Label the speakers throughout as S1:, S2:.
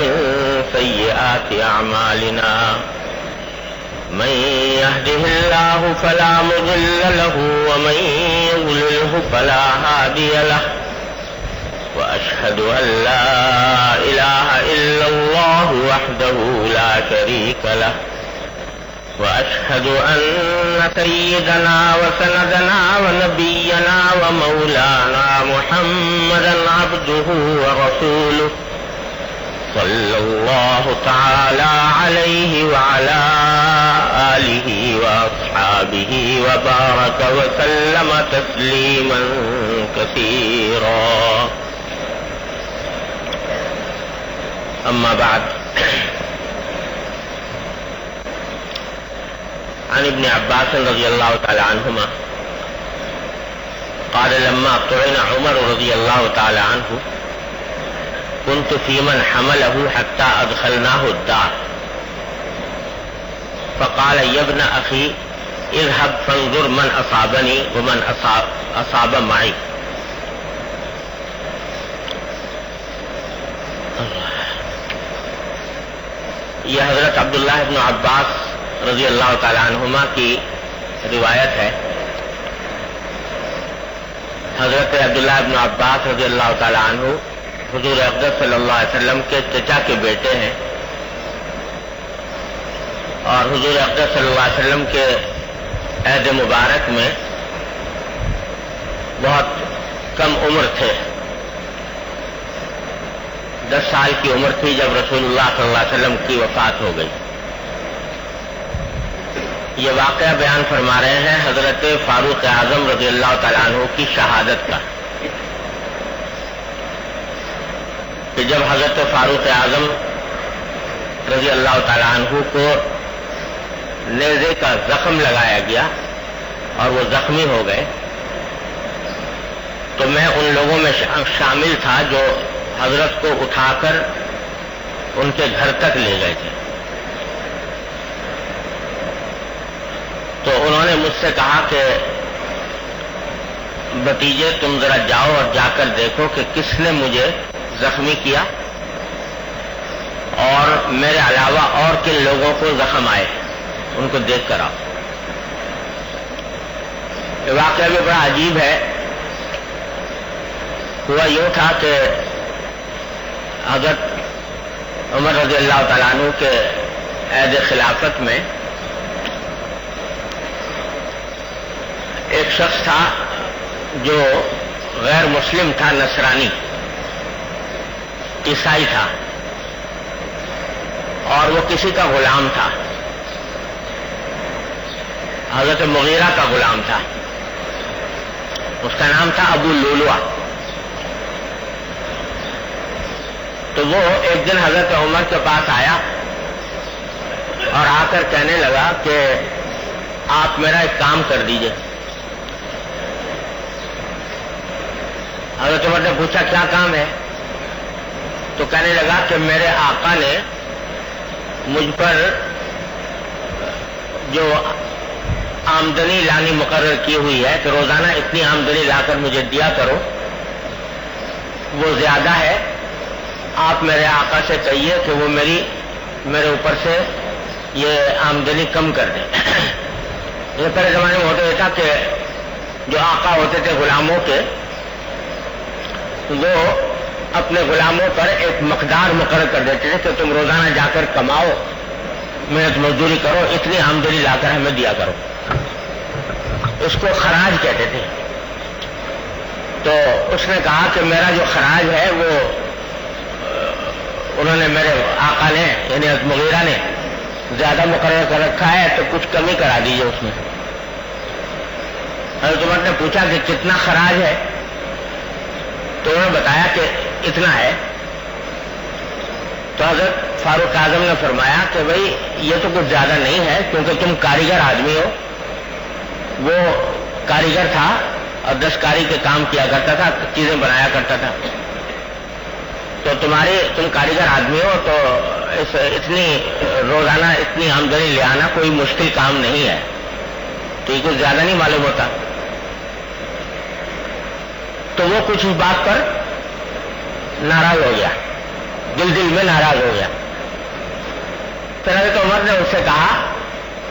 S1: ومن سيئات أعمالنا من يهده الله فلا مضل له ومن يضلله فلا هادي له وأشهد أن لا إله إلا الله وحده لا شريك له وأشهد أن سيدنا وسندنا ونبينا ومولانا محمدا عبده ورسوله صلى الله تعالى عليه وعلى آله وأصحابه وبارك وسلم تسليما كثيرا. أما بعد، عن ابن عباس رضي الله تعالى عنهما قال لما طعن عمر رضي الله تعالى عنه كنت في من حمله حتى أدخلناه الدار فقال يا ابن أخي اذهب فانظر من أصابني ومن أصاب معي. یہ حضرت عبداللہ ابن عباس رضی اللہ تعالی عنہما کی روایت ہے. حضرت عبداللہ ابن عباس رضی اللہ تعالی عنہ حضور اقدس صلی اللہ علیہ وسلم کے چچا کے بیٹے ہیں اور حضور اقدس صلی اللہ علیہ وسلم کے عہد مبارک میں بہت کم عمر تھے. 10 سال کی عمر تھی جب رسول اللہ صلی اللہ علیہ وسلم کی وفات ہو گئی. یہ واقعہ بیان فرما رہے ہیں حضرت فاروق اعظم رضی اللہ تعالیٰ عنہ کی شہادت کا کہ جب حضرت فاروق اعظم رضی اللہ تعالیٰ عنہ کو نیزے کا زخم لگایا گیا اور وہ زخمی ہو گئے تو میں ان لوگوں میں شامل تھا جو حضرت کو اٹھا کر ان کے گھر تک لے گئے تھے. تو انہوں نے مجھ سے کہا کہ بھتیجے تم ذرا جاؤ اور جا کر دیکھو کہ کس نے مجھے زخمی کیا اور میرے علاوہ اور کن لوگوں کو زخم آئے ان کو دیکھ کر آؤ. یہ واقعہ بھی بڑا عجیب ہے. ہوا یوں تھا کہ حضرت عمر رضی اللہ تعالیٰ عنہ کے عہد خلافت میں ایک شخص تھا جو غیر مسلم تھا، نصرانی عیسائی تھا اور وہ کسی کا غلام تھا. حضرت مغیرہ کا غلام تھا. اس کا نام تھا ابو لولوا. تو وہ ایک دن حضرت عمر کے پاس آیا اور آ کر کہنے لگا کہ آپ میرا ایک کام کر دیجئے. حضرت عمر نے پوچھا کیا کام ہے؟ تو کہنے لگا کہ میرے آقا نے مجھ پر جو آمدنی لانی مقرر کی ہوئی ہے کہ روزانہ اتنی آمدنی لا کر مجھے دیا کرو، وہ زیادہ ہے. آپ میرے آقا سے کہیے کہ وہ میرے اوپر سے یہ آمدنی کم کر دیں. یہ پہلے زمانے میں ہوتا تھا کہ جو آقا ہوتے تھے غلاموں کے وہ اپنے غلاموں پر ایک مقدار مقرر کر دیتے تھے کہ تم روزانہ جا کر کماؤ، محنت مزدوری کرو، اتنی آمدنی لا کر ہمیں دیا کرو. اس کو خراج کہتے تھے. تو اس نے کہا کہ میرا جو خراج ہے وہ انہوں نے میرے آقا نے یعنی مغیرہ نے زیادہ مقرر کر رکھا ہے تو کچھ کمی کرا دیجیے اس میں. حضرت عمر نے پوچھا کہ کتنا خراج ہے؟ تو انہوں نے بتایا کہ اتنا ہے. تو حضرت فاروق اعظم نے فرمایا کہ بھائی یہ تو کچھ زیادہ نہیں ہے کیونکہ تم کاریگر آدمی ہو. وہ کاریگر تھا اور دستکاری کے کام کیا کرتا تھا، چیزیں بنایا کرتا تھا. تو تم کاریگر آدمی ہو تو اتنی روزانہ اتنی آمدنی لے آنا کوئی مشکل کام نہیں ہے. تو یہ کچھ زیادہ نہیں معلوم ہوتا. تو وہ کچھ اس بات پر ناراض ہو گیا دل دل میں ناراض ہو گیا. پھر حضرت عمر نے اس سے کہا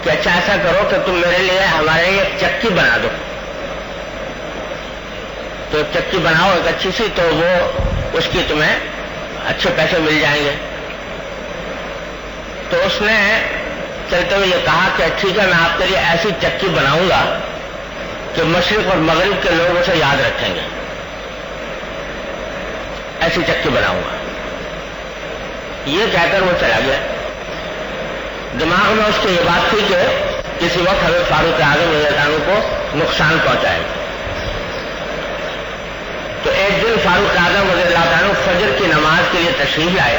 S1: کہ اچھا ایسا کرو کہ تم میرے لیے ہمارے لیے ایک چکی بنا دو. تو ایک چکی بناؤ ایک اچھی سی, تو وہ اس کی تمہیں اچھے پیسے مل جائیں گے. تو اس نے چلتے ہوئے یہ کہا کہ ٹھیک ہے, میں آپ کے لیے ایسی چکی بناؤں گا کہ مشرق اور مغرب کے لوگ اسے یاد رکھیں گے. ایسی چکی بناؤں گا. یہ کہہ کر وہ چلا گیا. دماغ میں اس کی یہ بات تھی کہ کسی وقت حضرت فاروق اعظم رضی اللہ عنہ کو نقصان پہنچائے. تو ایک دن فاروق اعظم رضی اللہ عنہ فجر کی نماز کے لیے تشریف لائے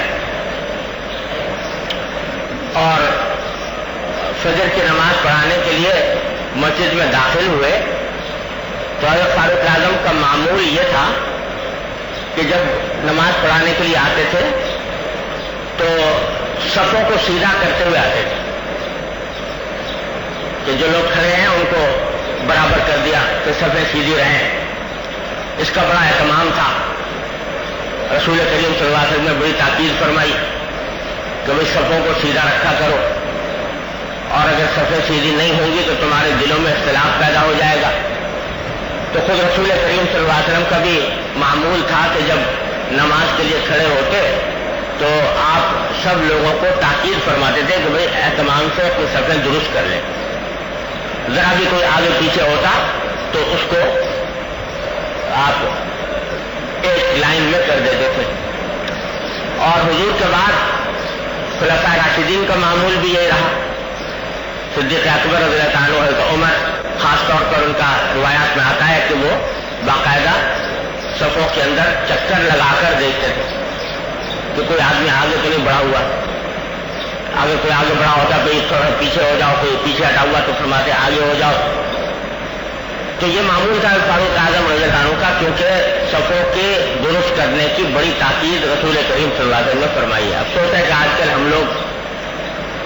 S1: اور فجر کی نماز پڑھانے کے لیے مسجد میں داخل ہوئے. تو حضرت فاروق اعظم کا معمول یہ تھا کہ جب نماز پڑھانے کے لیے آتے تھے تو صفوں کو سیدھا کرتے ہوئے آتے تھے کہ جو لوگ کھڑے ہیں ان کو برابر کر دیا کہ صفیں سیدھی رہیں. اس کا بڑا اہتمام تھا. رسول کریم صلی اللہ علیہ وسلم نے بڑی تاکید فرمائی کہ بھائی صفوں کو سیدھا رکھا کرو, اور اگر صفیں سیدھی نہیں ہوں گی تو تمہارے دلوں میں اختلاف پیدا ہو جائے گا. تو خود رسول کریم صلی اللہ علیہ وسلم کا بھی معمول تھا کہ جب نماز کے لیے کھڑے ہوتے تو آپ سب لوگوں کو تاکید فرماتے تھے کہ بھائی اہتمام سے اپنی صفیں درست کر لیں. ذرا بھی کوئی آگے پیچھے ہوتا تو اس کو آپ ایک لائن میں کر دیتے تھے. اور حضور کے بعد خلفائے راشدین کا معمول بھی یہی رہا. صدیق اکبر رضی اللہ عنہ, حضرت عمر, خاص طور پر ان کا روایات میں آتا ہے کہ وہ باقاعدہ صفوں کے اندر چکر لگا کر دیکھتے تھے کہ کوئی آدمی آگے تو نہیں بڑھا ہوا. اگر کوئی آگے بڑھا ہوتا کوئی تھوڑا پیچھے ہو جاؤ, کوئی پیچھے ہٹا ہوا تو فرماتے آگے ہو جاؤ. تو یہ معمول تھا فاروق اعظم رضی اللہ عنہ کا, کیونکہ صفوں کے درست کرنے کی بڑی تاکید رسول کریم صلی اللہ علیہ وسلم نے فرمائی ہے. افسوس ہے کہ آج کل ہم لوگ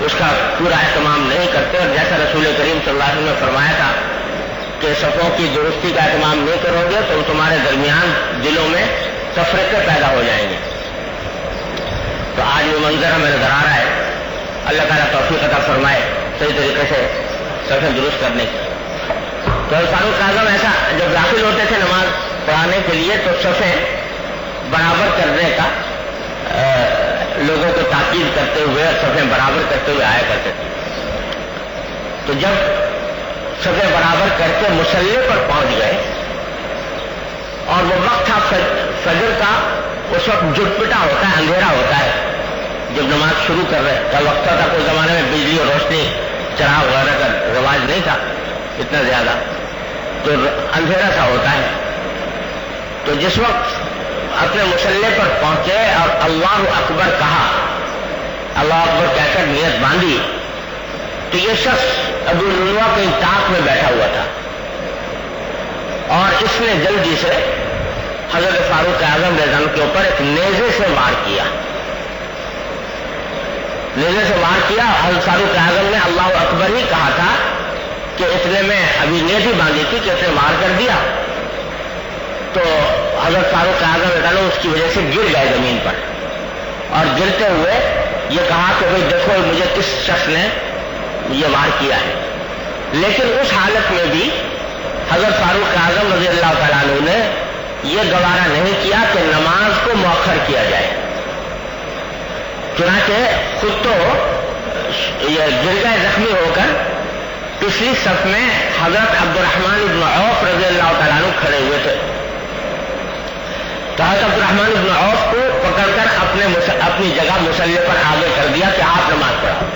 S1: اس کا پورا اہتمام نہیں کرتے, اور جیسا رسول کریم صلی اللہ علیہ وسلم نے فرمایا تھا کہ صفوں کی درستی کا اہتمام نہیں کرو گے تو تمہارے درمیان دلوں میں تفرقے پیدا ہو جائیں گے. تو آج وہ منظر ہمیں نظر آ رہا ہے. اللہ تعالیٰ توفیق عطا فرمائے صحیح طریقے سے صفیں درست کرنے کی. تو فاروق اعظم ایسا جب داخل ہوتے تھے نماز پڑھانے کے لیے تو صفیں برابر کرنے کا لوگوں کو تاکید کرتے ہوئے اور صفیں برابر کرتے ہوئے آیا کرتے تھے. تو جب صفیں برابر کر کے مصلی پر پہنچ گئے اور وہ وقت تھا فجر کا, اس وقت جٹ پٹا ہوتا ہے, اندھیرا ہوتا ہے جب نماز شروع کر رہے کا وقت تھا. کوئی زمانے میں بجلی اور روشنی چراغ وغیرہ کا رواج نہیں تھا اتنا زیادہ, تو اندھیرا سا ہوتا ہے. تو جس وقت اپنے مصلی پر پہنچے اور اللہ اکبر کہا, اللہ اکبر کہہ کر نیت باندھی, تو یہ شخص ابو لؤلؤہ کہیں طاق میں بیٹھا ہوا تھا اور اس نے جلدی سے حضرت فاروق اعظم رضی اللہ عنہ کے اوپر ایک نیزے سے وار کیا. نیزے سے وار کیا. حضرت فاروق اعظم نے اللہ اکبر ہی کہا تھا کہ اتنے میں ابھی نیت ہی باندھی تھی کہ اتنے وار کر دیا. تو حضرت فاروق اعظم رضی اللہ عنہ اس کی وجہ سے گر گئے زمین پر, اور گرتے ہوئے یہ کہا کہ بھائی دیکھو مجھے کس شخص نے یہ وار کیا ہے. لیکن اس حالت میں بھی حضرت فاروق اعظم رضی اللہ تعالیٰ عنہ نے یہ گوارا نہیں کیا کہ نماز کو مؤخر کیا جائے. چنانچہ خود تو یہ گر گئے زخمی ہو کر, پچھلی صف میں حضرت عبد الرحمن بن عوف رضی اللہ تعالیٰ عنہ کھڑے ہوئے تھے. تو حضرت عبد الرحمن بن عوف کو پکڑ کر اپنی جگہ مصلی پر آگے کر دیا کہ آپ نماز پڑھاؤ,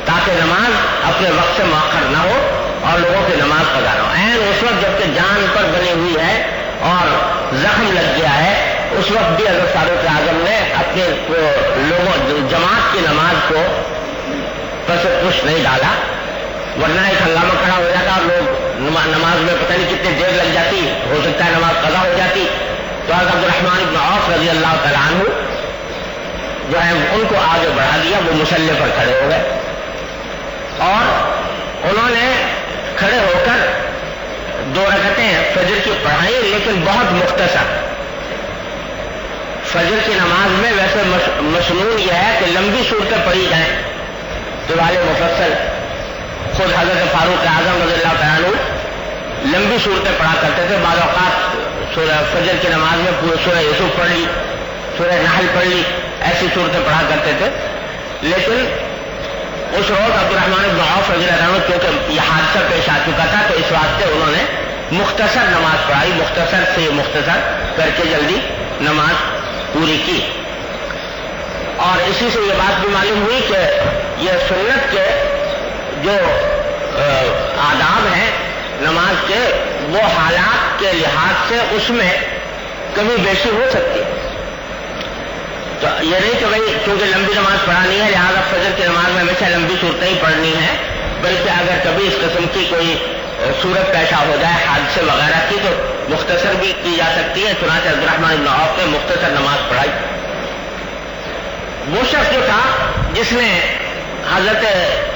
S1: تاکہ نماز اپنے وقت سے مؤخر نہ ہو اور لوگوں کی نماز قضا نہ ہو. اس وقت جبکہ جان پر بنی ہوئی ہے اور زخم لگ گیا ہے, اس وقت بھی حضرت فاروق اعظم نے اپنے لوگوں جماعت کی نماز کو پس پش نہیں ڈالا, ورنہ ایک ہنگامہ کھڑا ہو جاتا اور لوگ نماز میں پتہ نہیں کتنی دیر لگ جاتی, ہو سکتا ہے نماز قضا ہو جاتی. تو حضرت عبد الرحمن بن عوف رضی اللہ تعالیٰ عنہ جو ہے ان کو آگے بڑھا دیا, وہ مصلی پر کھڑے ہو گئے اور انہوں نے کھڑے ہو کر 2 رکعتیں فجر کی پڑھائی, لیکن بہت مختصر. فجر کی نماز میں ویسے مسنون یہ ہے کہ لمبی صورتیں پڑھی جائیں، طوال مفصل. خود حضرت فاروق اعظم رضی اللہ تعالیٰ عنہ لمبی صورتیں پڑھا کرتے تھے. بعض اوقات سورہ فجر کی نماز میں پورے سورہ یوسف پڑھ لی، سورہ نحل پڑھ لی، ایسی صورتیں پڑھا کرتے تھے. لیکن اس روز عبد الرحمن بن عوف رضی اللہ عنہ کیونکہ یہ حادثہ پیش آ چکا تھا تو اس واسطے انہوں نے مختصر نماز پڑھائی، مختصر سے مختصر کر کے جلدی نماز پوری کی. اور اسی سے یہ بات بھی معلوم ہوئی کہ یہ سنت کے جو آداب ہیں نماز کے، وہ حالات کے لحاظ سے اس میں کمی بیشی ہو سکتی ہے. تو یہ نہیں کہ بھائی چونکہ لمبی نماز پڑھانی ہے لہٰذا فجر کی نماز میں ہمیشہ لمبی صورتیں ہی پڑھنی ہے، بلکہ اگر کبھی اس قسم کی کوئی صورت پیشہ ہو جائے حادثے وغیرہ کی تو مختصر بھی کی جا سکتی ہے. چنانچہ عبد الرحمن بن عوف نے مختصر نماز پڑھائی. وہ شخص جو تھا جس نے حضرت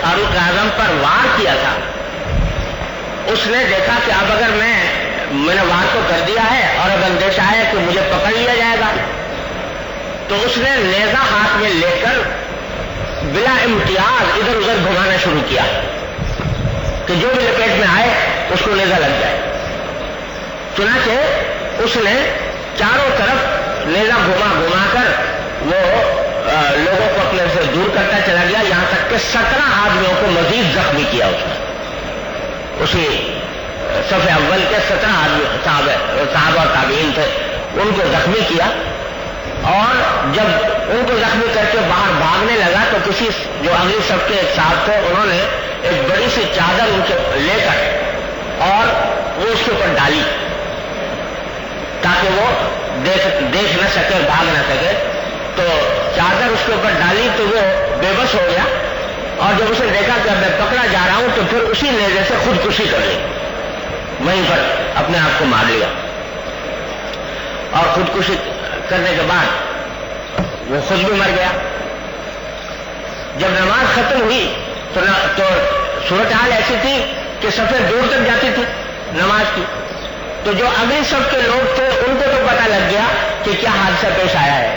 S1: فاروق اعظم پر وار کیا تھا، اس نے دیکھا کہ اب اگر میں نے وار تو کر دیا ہے اور اب اندیشہ ہے کہ مجھے پکڑ لیا جائے گا، تو اس نے نیزہ ہاتھ میں لے کر بلا امتیاز ادھر ادھر گھمانا شروع کیا کہ جو بھی لپیٹ میں آئے اس کو نیزہ لگ جائے. چنانچہ اس نے چاروں طرف نیزہ گھما گھما کر وہ لوگوں کو اپنے سے دور کرتا چلا گیا، یہاں تک کہ 17 آدمیوں کو مزید زخمی کیا اس نے. اسی صف اول کے 17 آدمی صحابہ اور تابعین تھے، ان کو زخمی کیا. اور جب ان کو زخمی کر کے باہر بھاگنے لگا تو کسی جو اگلی صف کے ایک صاحب تھے انہوں نے ایک بڑی سی چادر ان کے لے کر اور وہ اس کے اوپر ڈالی تاکہ وہ دیکھ نہ سکے، بھاگ نہ سکے. تو چادر اس کے اوپر ڈالی تو وہ بے بس ہو گیا، اور جب اسے دیکھا کہ اب میں پکڑا جا رہا ہوں تو پھر اسی نیزے سے خودکشی کر لی، وہیں پر اپنے آپ کو مار لیا. اور خودکشی کرنے کے بعد وہ خود بھی مر گیا. جب نماز ختم ہوئی تو صورتحال ایسی تھی کہ صفیں دور تک جاتی تھی نماز کی. تو جو اگلی صف کے لوگ تھے ان کو تو پتہ لگ گیا کہ کیا حادثہ پیش آیا ہے،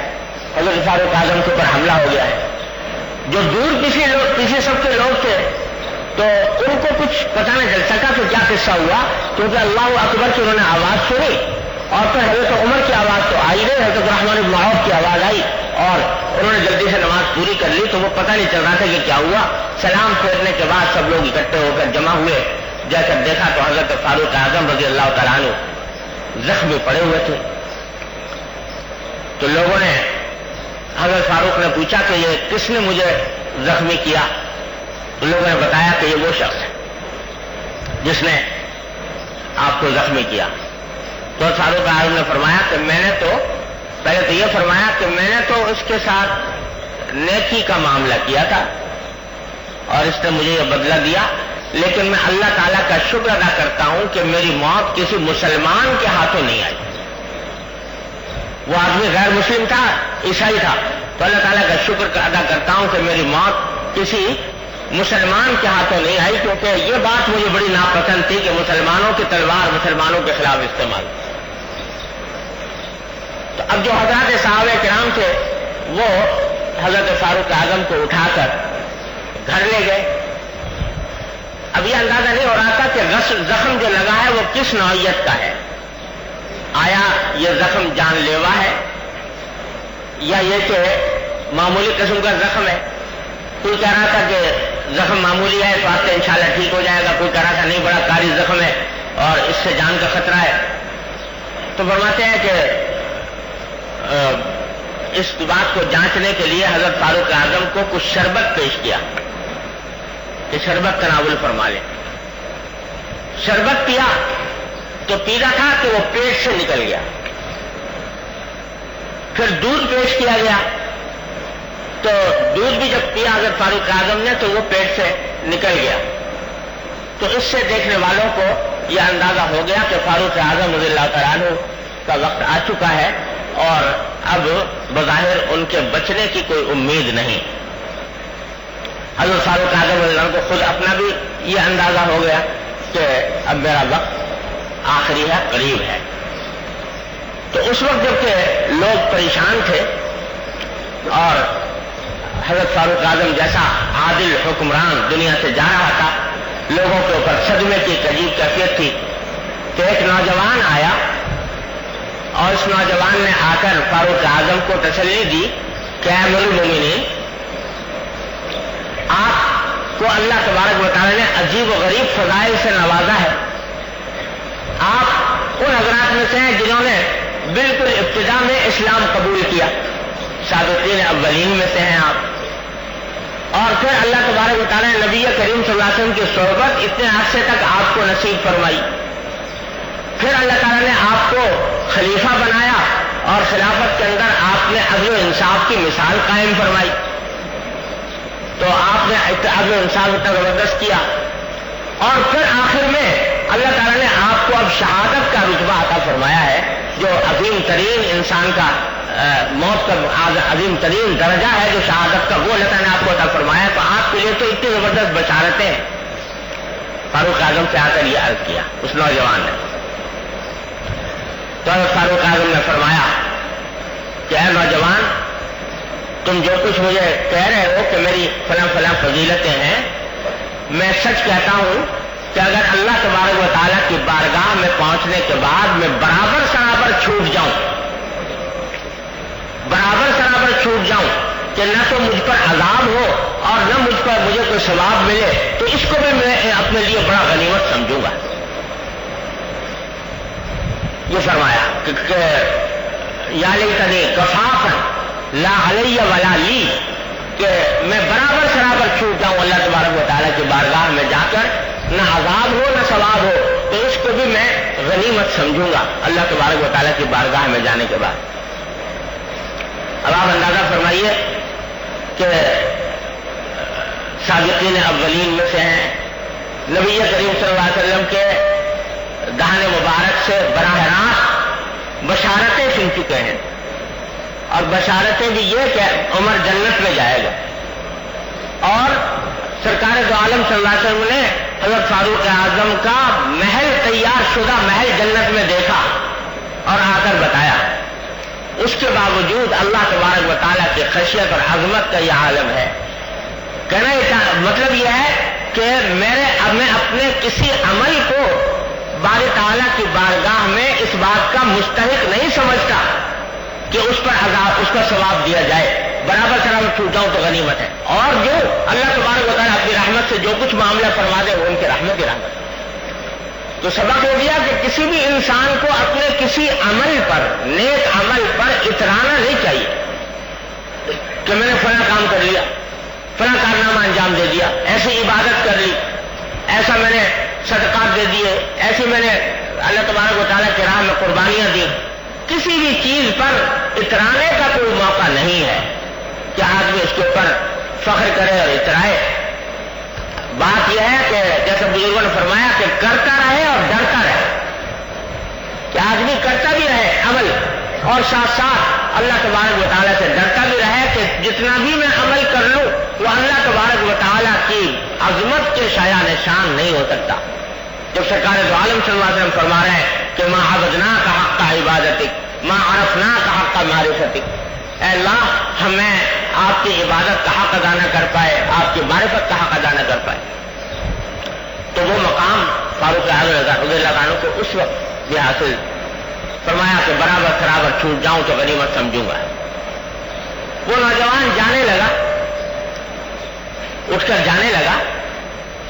S1: حضرت فاروق اعظم کے اوپر حملہ ہو گیا ہے. جو دور کسی صف کے لوگ تھے تو ان کو کچھ پتہ نہ چل سکا کہ کیا قصہ ہوا، کیونکہ اللہ اکبر کی انہوں نے آواز سنی اور پھر حضرت عمر کی آواز تو آئی نہیں، حضرت الرحمن بن عوف کی آواز آئی اور انہوں نے جلدی سے نماز پوری کر لی. تو وہ پتہ نہیں چل رہا تھا کہ کیا ہوا. سلام پھیرنے کے بعد سب لوگ اکٹھے ہو کر جمع ہوئے. جا کر دیکھا تو حضرت فاروق اعظم رضی اللہ تعالیٰ عنہ زخمی پڑے ہوئے تھے. تو لوگوں نے حضرت فاروق نے پوچھا کہ یہ کس نے مجھے زخمی کیا؟ تو لوگوں نے بتایا کہ یہ وہ شخص ہے جس نے آپ کو زخمی کیا. تو فاروق اعظم نے فرمایا کہ میں نے تو پہلے تو یہ فرمایا کہ میں نے تو اس کے ساتھ نیکی کا معاملہ کیا تھا اور اس نے مجھے یہ بدلہ دیا، لیکن میں اللہ تعالیٰ کا شکر ادا کرتا ہوں کہ میری موت کسی مسلمان کے ہاتھوں نہیں آئی. وہ آدمی غیر مسلم تھا، عیسائی تھا، تو اللہ تعالیٰ کا شکر ادا کرتا ہوں کہ میری موت کسی مسلمان کے ہاتھوں نہیں آئی، کیونکہ یہ بات مجھے بڑی ناپسند تھی کہ مسلمانوں کی تلوار مسلمانوں کے خلاف استعمال. تو اب جو حضرات صحابہ کرام تھے وہ حضرت فاروق اعظم کو اٹھا کر گھر لے گئے. اب یہ اندازہ نہیں ہو رہا تھا کہ زخم جو لگا ہے وہ کس نوعیت کا ہے. آیا یہ زخم جان لیوا ہے یا یہ کہ معمولی قسم کا زخم ہے. کوئی کہہ رہا تھا کہ زخم معمولی ہے، اس واسطے انشاءاللہ ٹھیک ہو جائے گا. کوئی کہہ رہا تھا نہیں، بڑا کاری زخم ہے اور اس سے جان کا خطرہ ہے. تو فرماتے ہیں کہ اس بات کو جانچنے کے لیے حضرت فاروق اعظم کو کچھ شربت پیش کیا کہ شربت تناول فرما لیں. شربت پیا تو پیتا تھا کہ وہ پیٹ سے نکل گیا. پھر دودھ پیش کیا گیا تو دودھ بھی جب پیا حضرت فاروق اعظم نے تو وہ پیٹ سے نکل گیا. تو اس سے دیکھنے والوں کو یہ اندازہ ہو گیا کہ فاروق اعظم رضی اللہ تعالیٰ عنہ کا وقت آ چکا ہے اور اب بظاہر ان کے بچنے کی کوئی امید نہیں. حضرت فاروق اعظم رضی اللہ عنہ کو خود اپنا بھی یہ اندازہ ہو گیا کہ اب میرا وقت آخری ہے، قریب ہے. تو اس وقت جب کہ لوگ پریشان تھے اور حضرت فاروق اعظم جیسا عادل حکمران دنیا سے جا رہا تھا، لوگوں کے اوپر صدمے کی ایک عجیب کیفیت تھی، تو ایک نوجوان آیا اور اس نوجوان نے آ کر فاروق اعظم کو تسلی دی کہ اے امیر المومنین، آپ کو اللہ تبارک و تعالیٰ نے عجیب و غریب فضائل سے نوازا ہے، آپ ان حضرات میں سے ہیں جنہوں نے بالکل ابتدا میں اسلام قبول کیا، سابقین اولین میں سے ہیں آپ، اور پھر اللہ تبارک و تعالیٰ نے نبی کریم صلی اللہ علیہ وسلم کی صحبت اتنے عرصے تک آپ کو نصیب فرمائی، پھر اللہ تعالیٰ نے آپ کو خلیفہ بنایا اور خلافت کے اندر آپ نے عدل و انصاف کی مثال قائم فرمائی، تو آپ نے عدل و انصاف اتنا زبردست کیا، اور پھر آخر میں اللہ تعالیٰ نے آپ کو اب شہادت کا رتبہ عطا فرمایا ہے، جو عظیم ترین انسان کا موت کا عظیم ترین درجہ ہے جو شہادت کا، وہ اللہ تعالیٰ نے آپ کو عطا فرمایا، تو آپ کے لیے تو اتنی زبردست بشارتیں ہیں۔ فاروق اعظم سے آ کر یہ عرض کیا اس نوجوان نے، تو فاروق اعظم نے فرمایا کہ اے نوجوان، تم جو کچھ مجھے کہہ رہے ہو کہ میری فلاں فلاں فضیلتیں ہیں، میں سچ کہتا ہوں کہ اگر اللہ تبارک و تعالیٰ کی بارگاہ میں پہنچنے کے بعد میں برابر سرابر چھوٹ جاؤں کہ نہ تو مجھ پر عذاب ہو اور نہ مجھے کوئی ثواب ملے، تو اس کو بھی میں اپنے لیے بڑا غنیمت سمجھوں گا۔ یہ فرمایا کہ یا لیتنی کفافا لا علی ولا لی، کہ میں برابر سرابر چھوٹ جاؤں اللہ تبارک و تعالیٰ کی بارگاہ میں جا کر، نہ عذاب ہو نہ ثواب ہو، تو اس کو بھی میں غنیمت سمجھوں گا اللہ تبارک و تعالیٰ کی بارگاہ میں جانے کے بعد۔ اب آپ اندازہ فرمائیے کہ سابقین اولین میں سے ہیں، نبی کریم صلی اللہ علیہ وسلم کے دہان مبارک سے براہ راست بشارتیں سن چکے ہیں، اور بشارتیں بھی یہ کہ عمر جنت میں جائے گا، اور سرکار دو عالم صلی اللہ علیہ وسلم نے حضرت فاروق اعظم کا محل، تیار شدہ محل جنت میں دیکھا اور آ کر بتایا۔ اس کے باوجود اللہ تبارک و تعالیٰ کی خشیت اور عظمت کا یہ عالم ہے۔ کہنا مطلب یہ ہے کہ میں اپنے کسی عمل کو باری تعالیٰ کی بارگاہ میں اس بات کا مستحق نہیں سمجھتا کہ اس پر عذاب، اس کا ثواب دیا جائے، برابر سرابر چھوٹ جاؤں تو غنیمت ہے، اور جو اللہ تبارک و تعالیٰ اپنی رحمت سے جو کچھ معاملہ فرما دے وہ ان کی رحمت ہی رحمت۔ تو سبق یہ دیا کہ کسی بھی انسان کو اپنے کسی عمل پر، نیک عمل پر اترانا نہیں چاہیے کہ میں نے فلاں کام کر لیا، فلاں کارنامہ انجام دے دیا، ایسی عبادت کر لی، ایسا میں نے صدقات دے دیے، ایسی میں نے اللہ تبارک و تعالیٰ کی راہ میں قربانیاں دی۔ کسی بھی چیز پر اترانے کا کوئی موقع نہیں ہے کہ آدمی اس کے اوپر فخر کرے اور اترائے۔ بات یہ ہے کہ جیسے بزرگوں نے فرمایا کہ کرتا رہے اور ڈرتا رہے، کہ آدمی کرتا بھی رہے عمل اور ساتھ ساتھ اللہ تبارک و تعالیٰ سے ڈرتا بھی رہے کہ جتنا بھی میں عمل کر لوں وہ اللہ تبارک و تعالیٰ کی عظمت کے شایان نشان نہیں ہو سکتا۔ جب سرکار دو عالم صلی اللہ علیہ وسلم فرما رہے ہیں کہ ما عبدناک حق عبادتک ما عرفناک حق معرفتک، اے اللہ ہمیں آپ کی عبادت کا حق ادا نہ کر پائے، آپ کی معرفت کا حق ادا نہ کر پائے، تو وہ مقام فاروق اعظم رضی اللہ عنہ کو اس وقت بھی حاصل فرمایا کہ برابر سرابر چھوٹ جاؤں تو غنیمت سمجھوں گا۔ وہ نوجوان جانے لگا، اٹھ کر جانے لگا،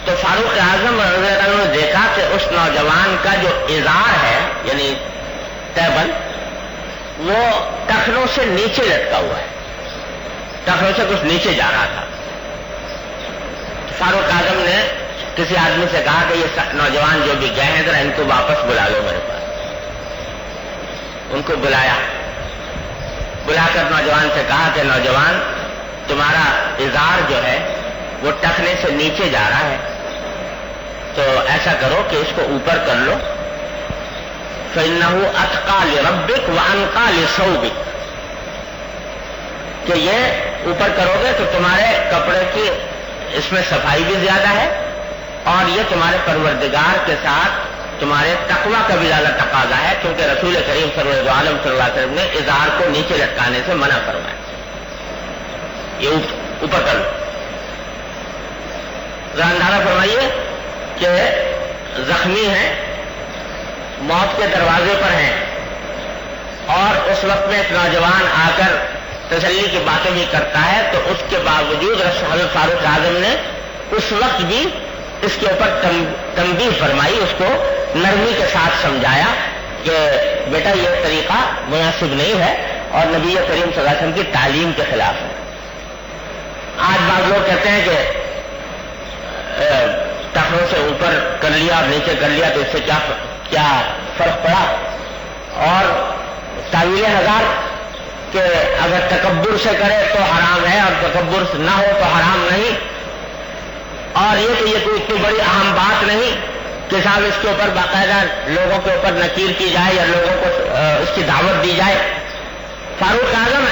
S1: تو فاروق اعظم رضی اللہ عنہ نے دیکھا کہ اس نوجوان کا جو ازار ہے یعنی تیبند، وہ ٹخنوں سے نیچے لٹکا ہوا ہے، ٹخنوں سے کچھ نیچے جا رہا تھا۔ فاروق اعظم نے کسی آدمی سے کہا کہ یہ نوجوان جو بھی گئے ہیں ذرا ان کو واپس بلا لو میرے پاس۔ ان کو بلایا، بلا کر نوجوان سے کہا کہ نوجوان تمہارا ازار جو ہے وہ ٹخنے سے نیچے جا رہا ہے، تو ایسا کرو کہ اس کو اوپر کر لو، فَإِنَّهُ أَتْقَى لِرَبِّكَ وَأَنْقَى لِثَوْبِكَ، کہ یہ اوپر کرو گے تو تمہارے کپڑے کی اس میں صفائی بھی زیادہ ہے، اور یہ تمہارے پروردگار کے ساتھ تمہارے تقوی کا بھی زیادہ تقاضا ہے، کیونکہ رسول کریم صلی اللہ علیہ وسلم نے ازار کو نیچے لٹکانے سے منع فرمایا، یہ اوپر کر لو۔ ذرا اندازہ فرمائیے کہ زخمی ہیں، موت کے دروازے پر ہیں، اور اس وقت میں ایک نوجوان آ کر تسلی کی باتیں بھی کرتا ہے، تو اس کے باوجود حضرت فاروق اعظم نے اس وقت بھی اس کے اوپر تنبیہ فرمائی، اس کو نرمی کے ساتھ سمجھایا کہ بیٹا یہ طریقہ مناسب نہیں ہے اور نبی کریم صلی اللہ علیہ وسلم کی تعلیم کے خلاف ہے۔ آج بعض لوگ کہتے ہیں کہ ٹخنوں سے اوپر کر لیا اور نیچے کر لیا تو اس سے کیا فرق پڑا، اور تعویلیں ہزار کہ اگر تکبر سے کرے تو حرام ہے اور تکبر نہ ہو تو حرام نہیں، اور یہ کہ یہ کوئی اتنی بڑی اہم بات نہیں کہ صاحب اس کے اوپر باقاعدہ لوگوں کے اوپر نکیر کی جائے یا لوگوں کو اس کی دعوت دی جائے۔ فاروق اعظم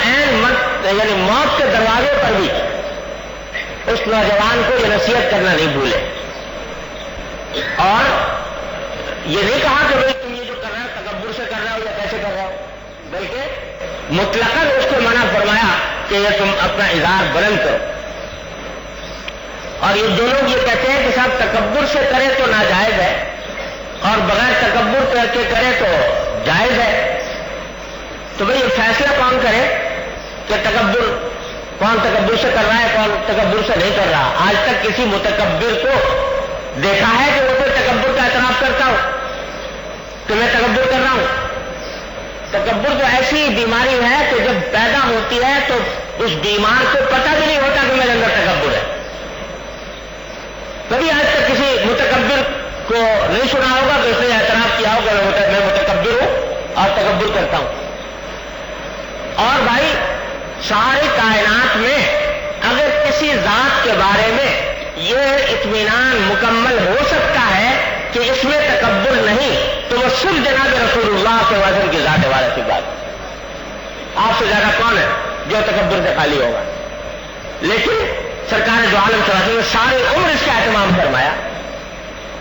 S1: یعنی موت کے دروازے پر بھی اس نوجوان کو یہ نصیحت کرنا نہیں بھولے، اور یہ نہیں کہا کہ بھائی تم یہ جو کر رہے ہو تکبر سے کر رہے ہو یا کیسے کر رہے ہو، بلکہ مطلقاً اس کو منع فرمایا کہ یہ تم اپنا اظہار بلند کرو۔ اور یہ جو لوگ یہ کہتے ہیں کہ صاحب تکبر سے کرے تو ناجائز ہے اور بغیر تکبر کر کے کرے تو جائز ہے، تو بھئی یہ فیصلہ کون کرے کہ کون تکبر سے کر رہا ہے کون تکبر سے نہیں کر رہا؟ آج تک کسی متکبر کو دیکھا ہے کہ وہ کوئی تکبر کا اعتراف کرتا ہو کہ میں تکبر کر رہا ہوں؟ تکبر تو ایسی بیماری ہے کہ جب پیدا ہوتی ہے تو اس بیمار کو پتہ بھی نہیں ہوتا کہ میرے اندر تکبر ہے۔ کبھی آج تک کسی متکبر کو نہیں سنا ہوگا کہ اس نے اعتراف کیا ہوگا میں متکبر ہوں اور تکبر کرتا ہوں۔ اور بھائی ساری کائنات میں اگر کسی ذات کے بارے میں یہ اطمینان مکمل ہو سکتا ہے کہ اس میں تکبر نہیں تو وہ صرف جناب رسول اللہ صلی اللہ علیہ وسلم کی ذات والے کی بات۔ آپ سے زیادہ کون ہے جو تکبر سے خالی ہوگا؟ لیکن سرکار دو عالم صلی اللہ علیہ وسلم نے ساری عمر اس کا اہتمام فرمایا،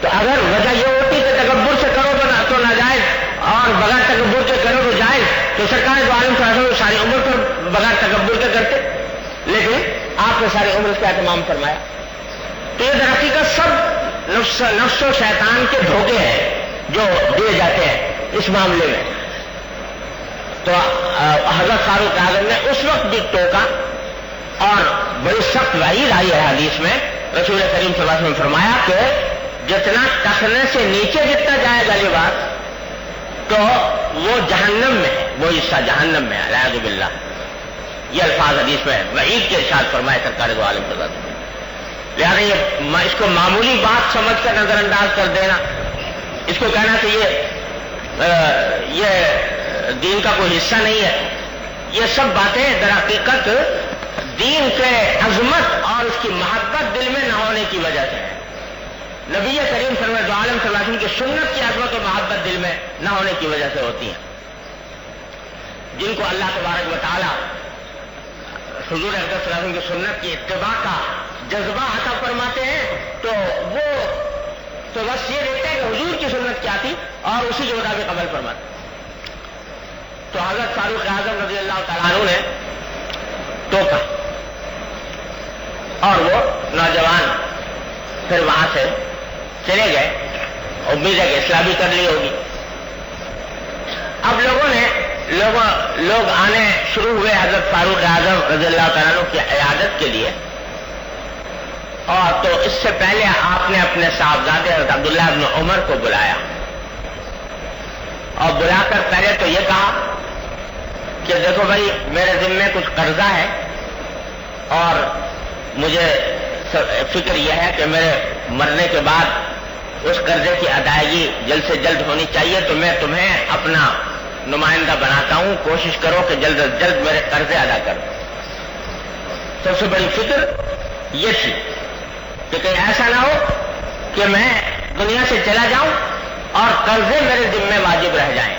S1: تو اگر وجہ یہ ہوتی کہ تکبر سے کرو تو ناجائز اور بغیر تکبر کے کرو تو جائز، تو سرکار دو عالم صلی اللہ علیہ وسلم ساری عمر پر بغیر تکبر کے کرتے، لیکن آپ نے ساری عمر اس کا اہتمام فرمایا۔ تو یہ در حقیقت سب نفس و شیطان کے دھوکے ہیں جو دیے جاتے ہیں اس معاملے میں۔ تو حضرت فاروق اعظم نے اس وقت بھی ٹوکا، اور بڑی سخت وعید آئی ہے حدیث میں، رسول کریم صلی اللہ علیہ وسلم نے فرمایا کہ جتنا ٹخنے سے نیچے جتنا جائے گا لباس تو وہ جہنم میں ہے، وہ حصہ جہنم میں ہے، اعوذ باللہ۔ یہ الفاظ حدیث میں وعید کے ارشاد فرمائے سرکار دو عالم صلی اللہ علیہ وسلم۔ لہٰذا اس کو معمولی بات سمجھ کر نظر انداز کر دینا، اس کو کہنا کہ یہ دین کا کوئی حصہ نہیں ہے، یہ سب باتیں در حقیقت دین کے عظمت اور اس کی محبت دل میں نہ ہونے کی وجہ سے ہے۔ نبی کریم صلی اللہ علیہ وسلم کی سنت کی عظمت و محبت دل میں نہ ہونے کی وجہ سے ہوتی ہیں۔ جن کو اللہ تبارک و تعالی حضور اقدس صلی اللہ علیہ وسلم کی سنت کی اتباع کا جذبہ عطا فرماتے ہیں تو وہ تو بس یہ دیکھتے ہیں کہ حضور کی سنت کیا تھی اور اسی کے مطابق عمل فرماتے۔ تو حضرت فاروق اعظم رضی اللہ تعالیٰ عنہ نے ٹوکا اور وہ نوجوان پھر وہاں سے چلے گئے، امید ہے کہ اصلاح بھی کر لی ہوگی۔ اب لوگ آنے شروع ہوئے حضرت فاروق اعظم رضی اللہ تعالیٰ عنہ کی عیادت کے لیے، اور تو اس سے پہلے آپ نے اپنے صاحبزادے حضرت عبداللہ ابن عمر کو بلایا، اور بلا کر پہلے تو یہ کہا کہ دیکھو بھائی میرے ذمے کچھ قرضہ ہے اور مجھے فکر یہ ہے کہ میرے مرنے کے بعد اس قرضے کی ادائیگی جلد سے جلد ہونی چاہیے، تو میں تمہیں اپنا نمائندہ بناتا ہوں، کوشش کرو کہ جلد از جلد میرے قرضے ادا کرو۔ سب سے بڑی فکر یہ تھی کہ کہیں ایسا نہ ہو کہ میں دنیا سے چلا جاؤں اور قرضے میرے ذمے واجب رہ جائیں۔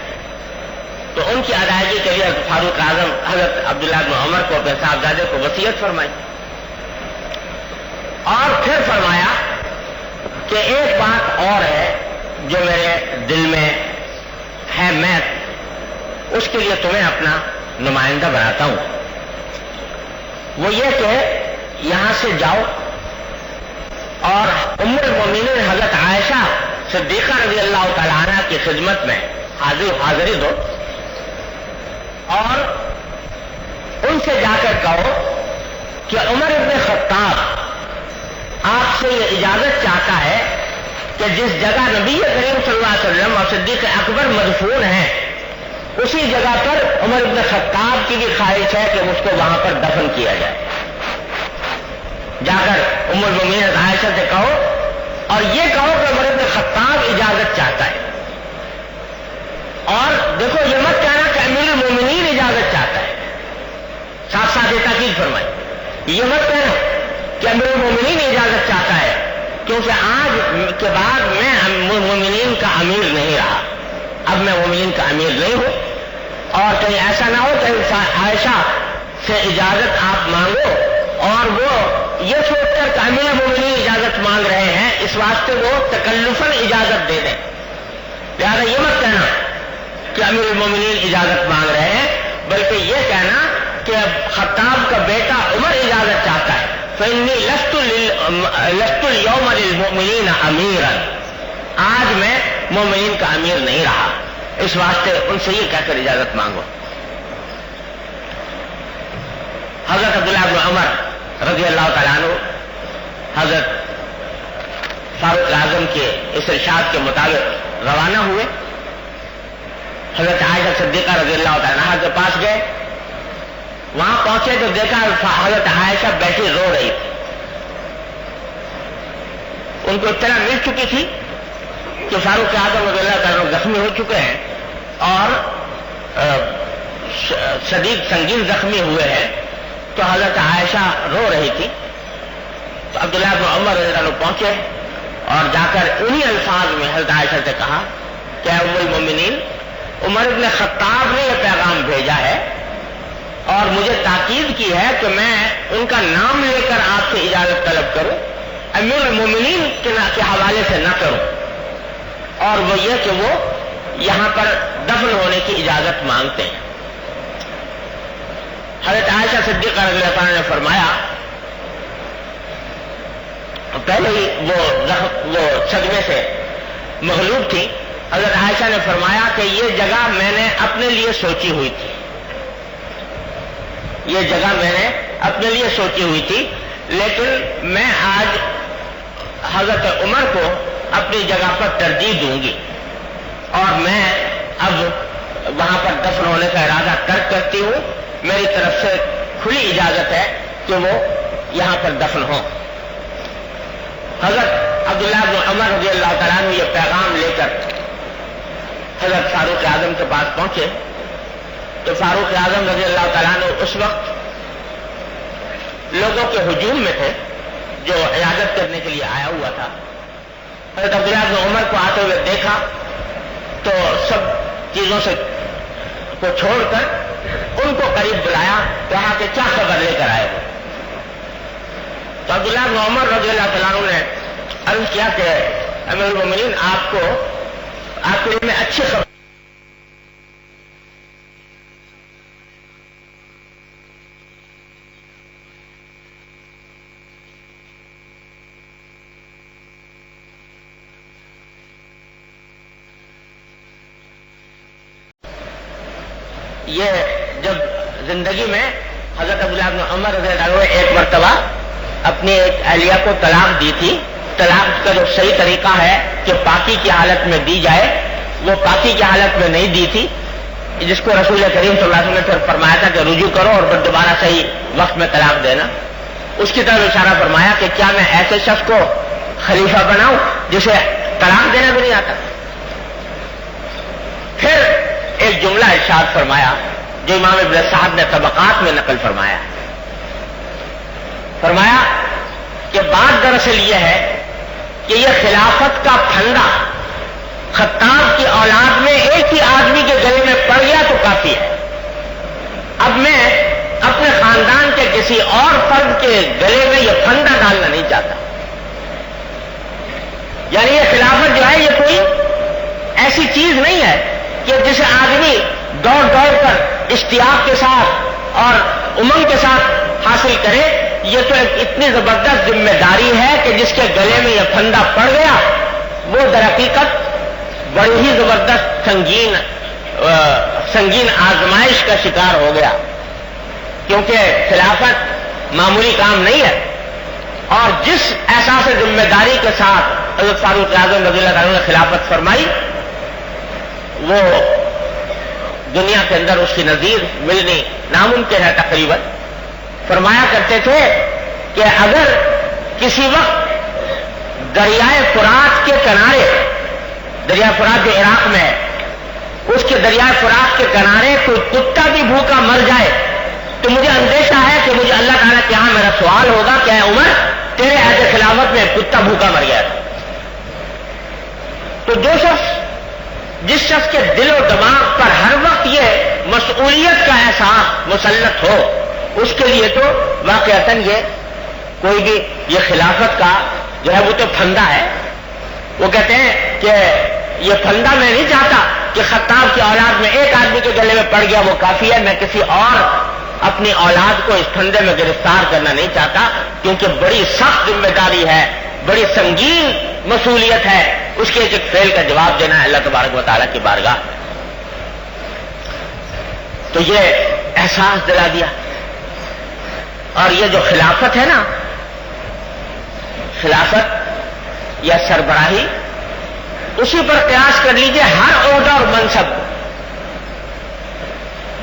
S1: تو ان کی ادائیگی کے لیے فاروق اعظم حضرت عبداللہ بن عمر کو اپنے صاحبزادے کو وصیت فرمائی، اور پھر فرمایا کہ ایک بات اور ہے جو میرے دل میں ہے میں اس کے لیے تمہیں اپنا نمائندہ بناتا ہوں، وہ یہ کہ یہاں سے جاؤ اور ام المومنین حضرت عائشہ صدیقہ رضی اللہ تعالی عنہ کی خدمت میں حاضری دو اور ان سے جا کر کہو کہ عمر ابن خطاب آپ سے یہ اجازت چاہتا ہے کہ جس جگہ نبی کریم صلی اللہ علیہ وسلم اور صدیق اکبر مدفون ہیں اسی جگہ پر عمر ابن خطاب کی بھی خواہش ہے کہ اس کو وہاں پر دفن کیا جائے۔ جا کر ام المومنین عائشہ سے کہو اور یہ کہو کہ عمر ابن خطاب اجازت چاہتا ہے، اور دیکھو یہ مت کہنا کہ امیر المومنین اجازت چاہتا ہے، ساتھ ساتھ یہ تاکید فرمائی، یہ مت کہنا کہ امیر المومنین اجازت چاہتا ہے، کیونکہ آج کے بعد میں مومنین کا امیر نہیں رہا، اب میں مومنین کا امیر نہیں ہوں، اور کہیں ایسا نہ ہو کہ عائشہ سے اجازت آپ مانگو اور وہ یہ سوچ کر کہ امیر المومنین اجازت مانگ رہے ہیں اس واسطے وہ تکلفاً اجازت دے دیں، لہٰذا یہ مت کہنا کہ امیر المومنین اجازت مانگ رہے ہیں، بلکہ یہ کہنا کہ خطاب کا بیٹا عمر اجازت چاہتا ہے، فإنی لست اليوم للمؤمنین امیرا، آج میں مومنین کا امیر نہیں رہا، اس واسطے ان سے یہ کہہ کر اجازت مانگو۔ حضرت عبداللہ بن عمر رضی اللہ تعالیٰ عنہ حضرت فاروق اعظم کے اس ارشاد کے مطابق روانہ ہوئے، حضرت عائشہ صدیقہ رضی اللہ تعالیٰ عنہ کے پاس گئے، وہاں پہنچے تو دیکھا حضرت عائشہ بیٹھی رو رہی تھی، ان کو اطلاع مل چکی تھی کہ فاروق اعظم رضی اللہ تعالیٰ عنہ زخمی ہو چکے ہیں اور شدید سنگین زخمی ہوئے ہیں، تو حضرت عائشہ رو رہی تھی، تو عبداللہ بن عمر رضی اللہ عنہ پہنچے اور جا کر انہی الفاظ میں حضرت عائشہ سے کہا کہ ام المومنین عمر ابن خطاب نے یہ پیغام بھیجا ہے اور مجھے تاکید کی ہے کہ میں ان کا نام لے کر آپ سے اجازت طلب کروں، امیر المومنین کے حوالے سے نہ کروں، اور وہ یہ کہ وہ یہاں پر دفن ہونے کی اجازت مانگتے ہیں۔ حضرت عائشہ صدیقہ رضی اللہ عنہ نے فرمایا، پہلے ہی وہ صدمے سے مغلوب تھی، حضرت عائشہ نے فرمایا کہ یہ جگہ میں نے اپنے لیے سوچی ہوئی تھی، یہ جگہ میں نے اپنے لیے سوچی ہوئی تھی، لیکن میں آج حضرت عمر کو اپنی جگہ پر ترجیح دوں گی اور میں اب وہاں پر دفن ہونے کا ارادہ ترک کرتی ہوں، میری طرف سے کھلی اجازت ہے کہ وہ یہاں پر دفن ہوں۔ حضرت عبداللہ بن عمر رضی اللہ تعالیٰ عنہ یہ پیغام لے کر حضرت فاروق اعظم کے پاس پہنچے، تو فاروق اعظم رضی اللہ تعالیٰ عنہ اس وقت لوگوں کے ہجوم میں تھے جو عیادت کرنے کے لیے آیا ہوا تھا۔ حضرت عبداللہ بن عمر کو آتے ہوئے دیکھا تو سب چیزوں سے کو چھوڑ کر ان کو قریب بلایا، کہا کہ کیا خبر لے کر آئے ہو؟ تو عبداللہ بن عمر رضی اللہ تعالیٰ عنہ نے عرض کیا کہ امیر المومنین آپ کے لیے میں اچھی خبر، یہ جب زندگی میں حضرت عبداللہ بن عمر رضی اللہ عنہ نے ایک مرتبہ اپنی ایک اہلیہ کو طلاق دی تھی، طلاق کا جو صحیح طریقہ ہے کہ پاکی کی حالت میں دی جائے، وہ پاکی کی حالت میں نہیں دی تھی، جس کو رسول کریم صلی اللہ علیہ وسلم نے پھر فرمایا تھا کہ رجوع کرو اور پھر دوبارہ صحیح وقت میں طلاق دینا، اس کی طرف اشارہ فرمایا کہ کیا میں ایسے شخص کو خلیفہ بناؤں جسے طلاق دینا بھی نہیں آتا؟ پھر ایک جملہ ارشاد فرمایا جو امام ابن سعد نے طبقات میں نقل فرمایا کہ بات دراصل یہ ہے کہ یہ خلافت کا پھندا خطاب کی اولاد میں ایک ہی آدمی کے گلے میں پڑ گیا تو کافی ہے، اب میں اپنے خاندان کے کسی اور فرد کے گلے میں یہ پھندا ڈالنا نہیں چاہتا، یعنی یہ خلافت جو ہے یہ کوئی ایسی چیز نہیں ہے کہ جسے آدمی دوڑ دوڑ کر اشتیاق کے ساتھ اور امنگ کے ساتھ حاصل کرے. یہ تو ایک اتنی زبردست ذمہ داری ہے کہ جس کے گلے میں یہ پھندا پڑ گیا وہ در حقیقت بڑی ہی زبردست سنگین آزمائش کا شکار ہو گیا. کیونکہ خلافت معمولی کام نہیں ہے. اور جس احساس ذمہ داری کے ساتھ حضرت فاروق اعظم رضی اللہ عنہ نے خلافت فرمائی وہ دنیا کے اندر اس کی نظیر ملنی ناممکن ہے تقریباً. فرمایا کرتے تھے کہ اگر کسی وقت دریائے فرات کے کنارے، دریائے فرات جو عراق میں ہے، اس کے دریائے فرات کے کنارے کوئی کتا بھی بھوکا مر جائے تو مجھے اندیشہ ہے کہ مجھے اللہ تعالیٰ کے یہاں میرا سوال ہوگا کہ اے عمر تیرے عہد خلافت میں کتا بھوکا مر گیا تھا. تو جس شخص کے دل و دماغ پر ہر وقت یہ مسئولیت کا احساس مسلط ہو اس کے لیے تو واقعتاً یہ کوئی بھی یہ خلافت کا جو ہے وہ تو پھندا ہے. وہ کہتے ہیں کہ یہ پھندا میں نہیں چاہتا کہ خطاب کی اولاد میں ایک آدمی کے گلے میں پڑ گیا وہ کافی ہے، میں کسی اور اپنی اولاد کو اس پھندے میں گرفتار کرنا نہیں چاہتا، کیونکہ بڑی سخت ذمہ داری ہے، بڑی سنگین مسئولیت ہے. اس کے ایک فعل کا جواب دینا ہے اللہ تبارک و تعالیٰ کی بارگاہ. تو یہ احساس دلا دیا. اور یہ جو خلافت ہے نا، خلافت یا سربراہی، اسی پر قیاس کر لیجئے ہر عہدہ اور منصب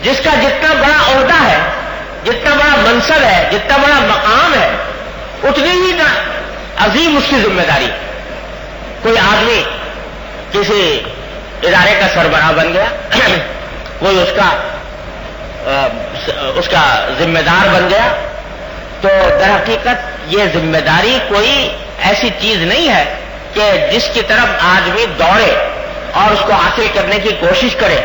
S1: جس کا جتنا بڑا عہدہ ہے، جتنا بڑا منصب ہے، جتنا بڑا مقام ہے، اتنی ہی عظیم اس کی ذمہ داری. کوئی آدمی کسی ادارے کا سربراہ بن گیا، کوئی اس کا ذمہ دار بن گیا، تو در حقیقت یہ ذمہ داری کوئی ایسی چیز نہیں ہے کہ جس کی طرف آدمی دوڑے اور اس کو حاصل کرنے کی کوشش کرے.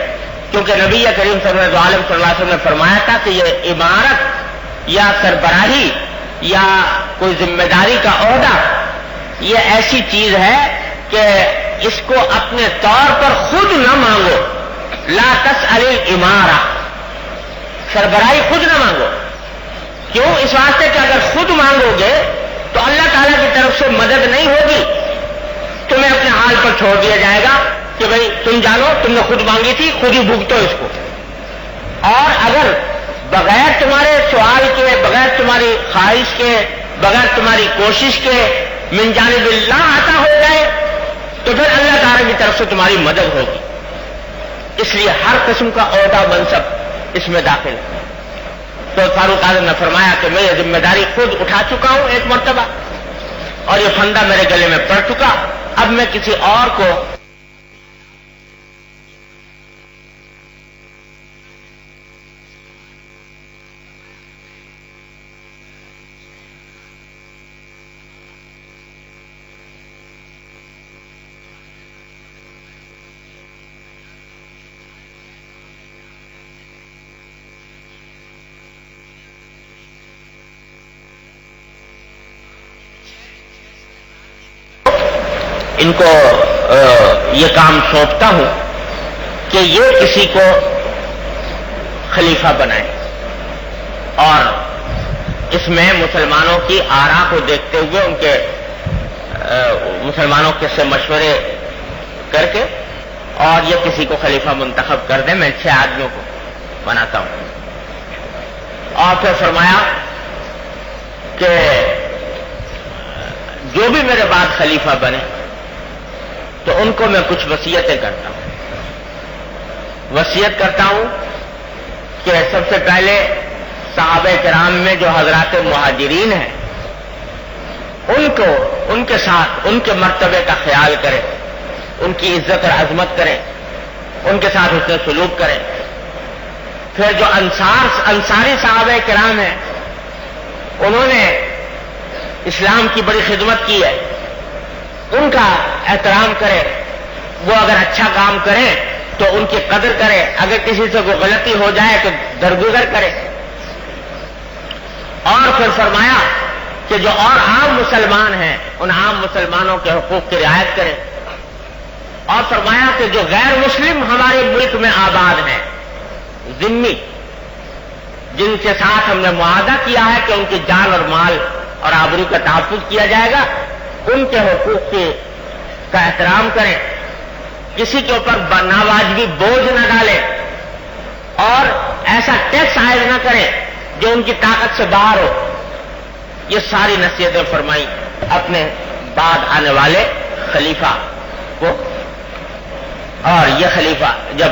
S1: کیونکہ نبی کریم صلی اللہ علیہ وسلم نے فرمایا تھا کہ یہ امارت یا سربراہی یا کوئی ذمہ داری کا عہدہ یہ ایسی چیز ہے کہ اس کو اپنے طور پر خود نہ مانگو. لا تسأل الامارہ، سربراہی خود نہ مانگو. کیوں؟ اس واسطے کہ اگر خود مانگو گے تو اللہ تعالیٰ کی طرف سے مدد نہیں ہوگی، تمہیں اپنے حال پر چھوڑ دیا جائے گا کہ بھئی تم جانو تم نے خود مانگی تھی، خود ہی بھگتو اس کو. اور اگر بغیر تمہارے سوال کے، بغیر تمہاری خواہش کے، بغیر تمہاری کوشش کے من جانب اللہ عطا ہو جائے تو پھر اللہ تعالیٰ کی طرف سے تمہاری مدد ہوگی. اس لیے ہر قسم کا عہدہ منصب اس میں داخل ہے. تو فاروق اعظم نے فرمایا کہ میں یہ ذمہ داری خود اٹھا چکا ہوں ایک مرتبہ، اور یہ پھندا میرے گلے میں پڑ چکا، اب میں کسی اور کو ان کو یہ کام سونپتا ہوں کہ یہ کسی کو خلیفہ بنائے اور اس میں مسلمانوں کی آرا کو دیکھتے ہوئے ان کے مسلمانوں کے سے مشورے کر کے اور یہ کسی کو خلیفہ منتخب کر دیں. میں 6 آدمیوں کو بناتا ہوں. اور پھر فرمایا کہ جو بھی میرے بعد خلیفہ بنے تو ان کو میں کچھ وصیتیں کرتا ہوں. وصیت کرتا ہوں کہ سب سے پہلے صحابہ کرام میں جو حضرات مہاجرین ہیں ان کے ساتھ ان کے مرتبے کا خیال کریں، ان کی عزت اور عظمت کریں، ان کے ساتھ حسن سلوک کریں. پھر جو انصاری صحابہ کرام ہیں انہوں نے اسلام کی بڑی خدمت کی ہے، ان کا احترام کرے. وہ اگر اچھا کام کریں تو ان کی قدر کرے، اگر کسی سے کوئی غلطی ہو جائے تو درگزر کرے. اور پھر فرمایا کہ جو اور عام مسلمان ہیں ان عام مسلمانوں کے حقوق کی رعایت کریں. اور فرمایا کہ جو غیر مسلم ہمارے ملک میں آباد ہیں، ذمی، جن کے ساتھ ہم نے معاہدہ کیا ہے کہ ان کی جان اور مال اور آبرو کا تحفظ کیا جائے گا، ان کے حقوق کا احترام کریں، کسی کے اوپر ناواجبی بوجھ نہ ڈالیں اور ایسا ٹیکس عائد نہ کریں جو ان کی طاقت سے باہر ہو. یہ ساری نصیحتیں فرمائی اپنے بعد آنے والے خلیفہ کو. اور یہ خلیفہ جب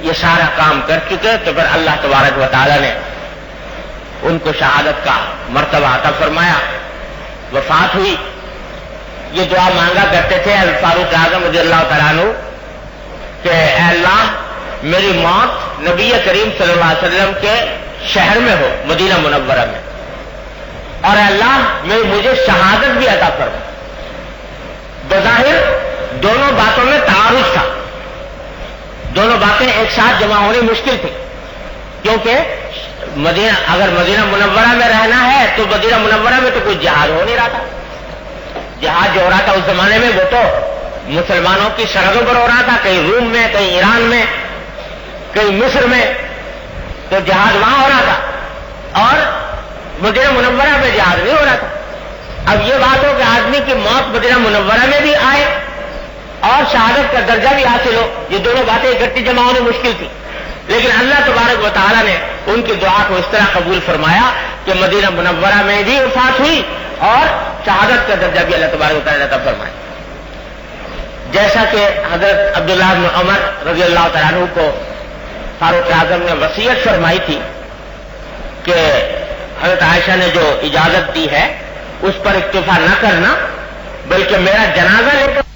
S1: یہ سارا کام کر چکے تو پھر اللہ تبارک و تعالی نے ان کو شہادت کا مرتبہ عطا فرمایا. وفات ہوئی. یہ دعا مانگا کرتے تھے فاروق اعظم رضی اللہ تعالیٰ عنہ کہ اے اللہ میری موت نبی کریم صلی اللہ علیہ وسلم کے شہر میں ہو، مدینہ منورہ میں، اور اے اللہ مجھے شہادت بھی عطا فرما. بظاہر دونوں باتوں میں تعارض تھا، دونوں باتیں ایک ساتھ جمع ہونی مشکل تھی، کیونکہ اگر مدینہ منورہ میں رہنا ہے تو مدینہ منورہ میں تو کوئی جہاد ہو نہیں رہا تھا. جہاد جو ہو رہا تھا اس زمانے میں وہ تو مسلمانوں کی سرحدوں پر ہو رہا تھا، کہیں روم میں، کہیں ایران میں، کہیں مصر میں، تو جہاد وہاں ہو رہا تھا اور مدینہ منورہ میں جہاد نہیں ہو رہا تھا. اب یہ بات ہو کہ آدمی کی موت مدینہ منورہ میں بھی آئے اور شہادت کا درجہ بھی حاصل ہو، یہ دونوں باتیں اکٹھی جمع ہونے مشکل تھی. لیکن اللہ تبارک و تعالیٰ نے ان کی دعا کو اس طرح قبول فرمایا کہ مدینہ منورہ میں بھی وفات ہوئی اور شہادت کا درجہ بھی اللہ تبارک و تعالیٰ نے عطا فرمایا. جیسا کہ حضرت عبداللہ بن عمر رضی اللہ تعالیٰ عنہ کو فاروق اعظم نے وصیت فرمائی تھی کہ حضرت عائشہ نے جو اجازت دی ہے اس پر اکتفا نہ کرنا، بلکہ میرا جنازہ لے کر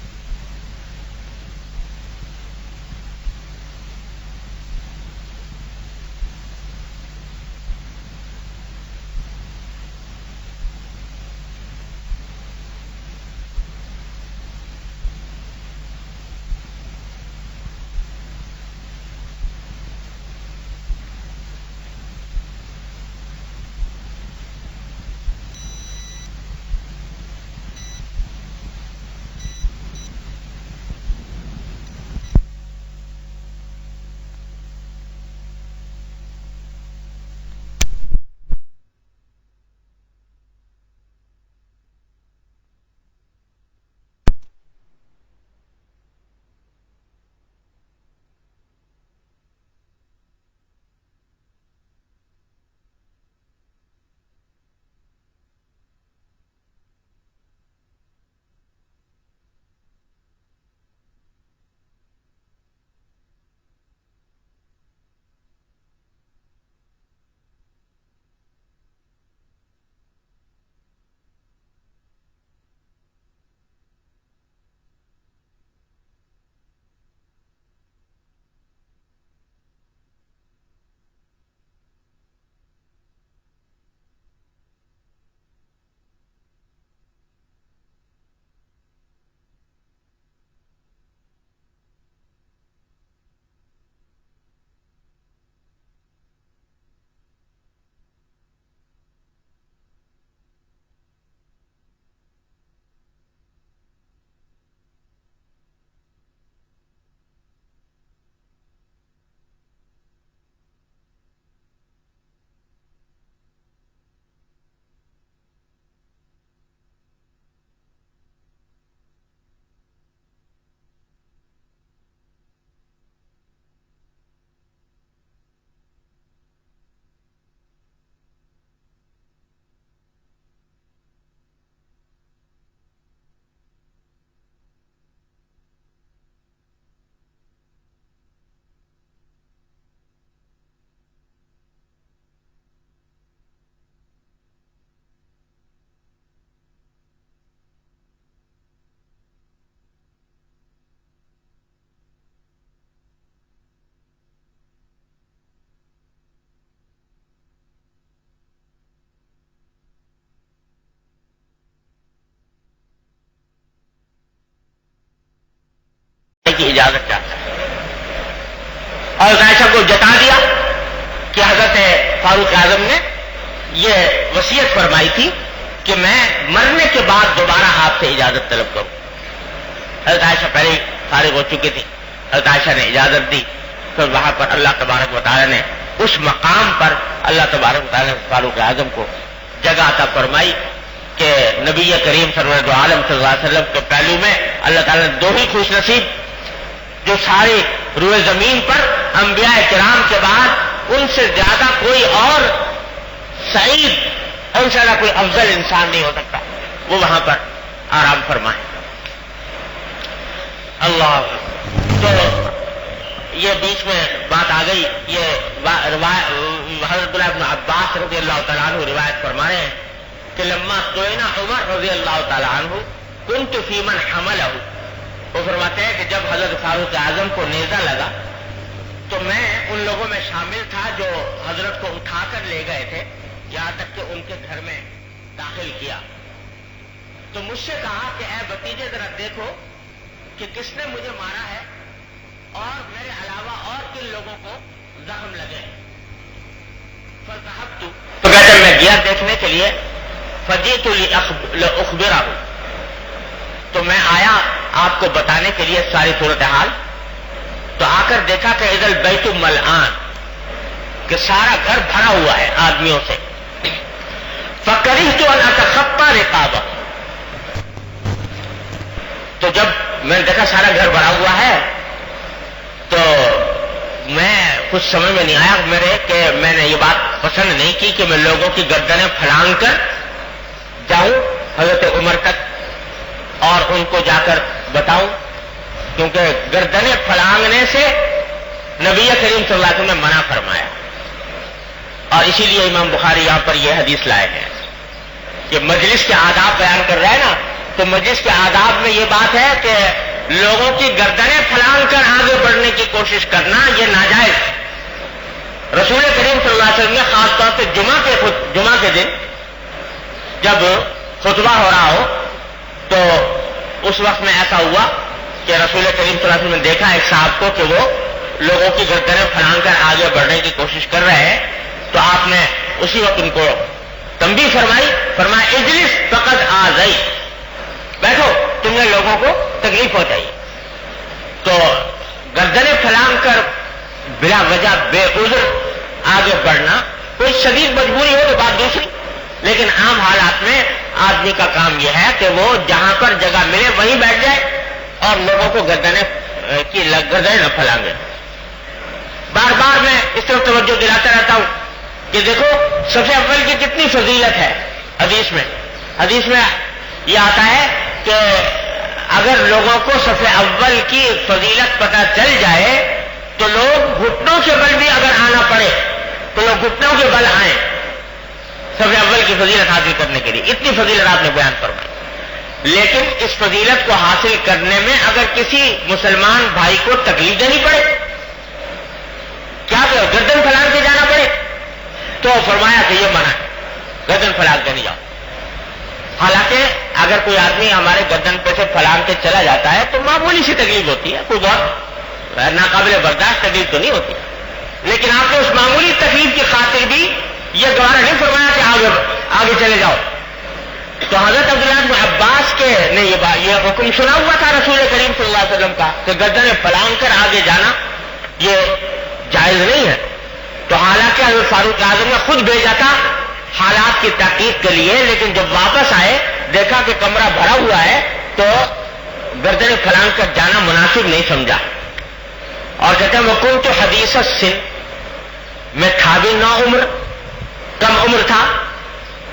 S1: کی اجازت چاہتا ہے. اور عائشہ کو جتا دیا کہ حضرت فاروق اعظم نے یہ وصیت فرمائی تھی کہ میں مرنے کے بعد دوبارہ آپ سے اجازت طلب کروں. حضرت عائشہ پہلے ہی فارغ ہو چکی تھی، حضرت عائشہ نے اجازت دی، پھر وہاں پر اللہ تبارک و تعالیٰ نے اس مقام پر اللہ تبارک و تعالیٰ نے فاروق اعظم کو جگہ عطا فرمائی کہ نبی کریم سرور عالم صلی اللہ علیہ وسلم کے پہلو میں اللہ تعالیٰ نے دو ہی خوش نصیب جو سارے روئے زمین پر انبیاء کرام کے بعد ان سے زیادہ کوئی اور سعید، ان سے زیادہ کوئی افضل انسان نہیں ہو سکتا، وہ وہاں پر آرام فرمائے۔ اللہ، تو یہ بیچ میں بات آ گئی، یہ حضرت ابن عباس رضی اللہ تعالیٰ عنہ روایت فرما رہے ہیں کہ لما سئل عمر رضی اللہ تعالیٰ عنہ کنت فی من حملہ، وہ فرماتے ہیں کہ جب حضرت فاروق اعظم کو نیزہ لگا تو میں ان لوگوں میں شامل تھا جو حضرت کو اٹھا کر لے گئے تھے، یہاں تک کہ ان کے گھر میں داخل کیا۔ تو مجھ سے کہا کہ اے بھتیجے ذرا دیکھو کہ کس نے مجھے مارا ہے اور میرے علاوہ اور کن لوگوں کو زخم لگے۔ فذهبت، تو کہتے ہیں میں گیا دیکھنے کے لیے، فجئت لاخبرہ، تو میں آیا آپ کو بتانے کے لیے ساری صورتحال۔ تو آ کر دیکھا کہ اذا البیت ملعان، کہ سارا گھر بھرا ہوا ہے آدمیوں سے۔ فکرہت ان اتخطی رقابہ، تو جب میں نے دیکھا سارا گھر بھرا ہوا ہے تو میں کچھ سمجھ میں نہیں آیا میرے کہ میں نے یہ بات پسند نہیں کی کہ میں لوگوں کی گردنیں پھلانگ کر جاؤں حضرت عمر تک اور ان کو جا کر بتاؤں، کیونکہ گردنیں پھلانگنے سے نبی کریم صلی اللہ علیہ وسلم نے منع فرمایا، اور اسی لیے امام بخاری یہاں پر یہ حدیث لائے ہیں کہ مجلس کے آداب بیان کر رہے ہیں نا، تو مجلس کے آداب میں یہ بات ہے کہ لوگوں کی گردنیں پھلانگ کر آگے بڑھنے کی کوشش کرنا یہ ناجائز ہے۔ رسول کریم صلی اللہ علیہ وسلم نے خاص طور سے جمعہ کے دن جب خطبہ ہو رہا ہو تو اس وقت میں ایسا ہوا کہ رسول کریم صلی اللہ علیہ وسلم نے دیکھا ایک صاحب کو کہ وہ لوگوں کی گردنیں پھلانگ کر آگے بڑھنے کی کوشش کر رہے ہیں، تو آپ نے اسی وقت ان کو تنبیہ فرمایا اجلس فقد آذی، بیٹھو، تم نے لوگوں کو تکلیف پہنچائی۔ تو گردنیں پھلانگ کر بلا وجہ بے عذر آگے بڑھنا، کوئی شدید مجبوری ہو تو بات دوسری، لیکن عام حالات میں آدمی کا کام یہ ہے کہ وہ جہاں پر جگہ ملے وہیں بیٹھ جائے اور لوگوں کو گردنیں نہ پھلانگے۔ بار بار میں اس طرف توجہ دلاتا رہتا ہوں کہ دیکھو سب سے اول کی کتنی فضیلت ہے۔ حدیث میں یہ آتا ہے کہ اگر لوگوں کو صف اول کی فضیلت پتہ چل جائے تو لوگ گھٹنوں کے بل بھی اگر آنا پڑے تو لوگ گھٹنوں کے بل آئیں صف اول کی فضیلت حاصل کرنے کے لیے۔ اتنی فضیلت آپ نے بیان فرمائی، لیکن اس فضیلت کو حاصل کرنے میں اگر کسی مسلمان بھائی کو تکلیف دینی پڑے، کیا کہ گردن پھلانگ کے جانا پڑے، تو فرمایا کہ یہ منع ہے، گردن پھلانگ کے نہیں جاؤ۔ حالانکہ اگر کوئی آدمی ہمارے گردن پہ سے پھلانگ کے چلا جاتا ہے تو معمولی سی تکلیف ہوتی ہے، کوئی بہت ناقابل برداشت تکلیف تو نہیں ہوتی، لیکن آپ نے اس معمولی تکلیف کی خاطر بھی یہ گوارا نہیں فرمایا کہ آگے چلے جاؤ۔ تو حضرت عبداللہ بن عباس کے نے یہ حکم سنا ہوا تھا رسول کریم صلی اللہ علیہ وسلم کا کہ گردنیں پھلانگ کر آگے جانا یہ جائز نہیں ہے۔ تو حالانکہ حضرت فاروق اعظم نے خود بھیجا تھا حالات کی تحقیق کے لیے، لیکن جب واپس آئے دیکھا کہ کمرہ بھرا ہوا ہے تو گردنیں پھلانگ کر جانا مناسب نہیں سمجھا، اور کہتے ہیں وہ کن تو حدیث سن، میں تھا بھی نو عمر، کم عمر تھا،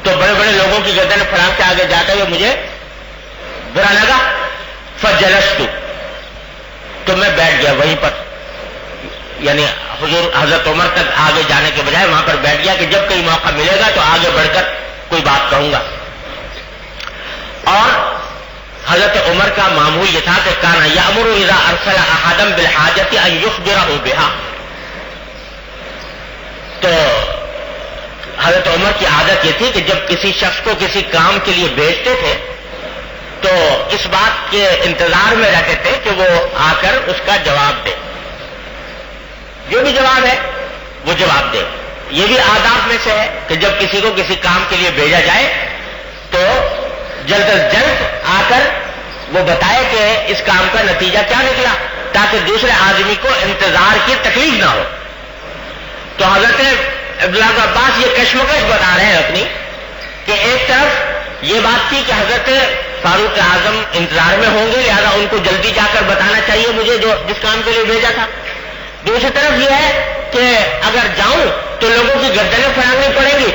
S1: تو بڑے بڑے لوگوں کی گردنیں پھلانگ کے آگے جاتے ہوئے مجھے برا لگا، فجلست، تو میں بیٹھ گیا وہیں پر، یعنی حضور حضرت عمر تک آگے جانے کے بجائے وہاں پر بیٹھ گیا کہ جب کہیں موقع ملے گا تو آگے بڑھ کر کوئی بات کہوں گا۔ اور حضرت عمر کا معمول یہ تھا کہ کانا یامر اذا ارسل احدا بالحاجۃ ان یخبرہ بها، تو حضرت عمر کی عادت یہ تھی کہ جب کسی شخص کو کسی کام کے لیے بھیجتے تھے تو اس بات کے انتظار میں رہتے تھے کہ وہ آ کر اس کا جواب دے، جو بھی جواب ہے وہ جواب دے۔ یہ بھی آداب میں سے ہے کہ جب کسی کو کسی کام کے لیے بھیجا جائے تو جلد از جلد آ کر وہ بتائے کہ اس کام کا نتیجہ کیا نکلا، تاکہ دوسرے آدمی کو انتظار کی تکلیف نہ ہو۔ تو حضرت عبداللہ بن عباس یہ کشمکش بتا رہے ہیں اپنی، کہ ایک طرف یہ بات تھی کہ حضرت فاروق اعظم انتظار میں ہوں گے، لہذا ان کو جلدی جا کر بتانا چاہیے مجھے جس کام کے لیے بھیجا تھا۔ دوسری طرف یہ ہے کہ اگر جاؤں تو لوگوں کی گردنیں پھڑانی پڑیں گی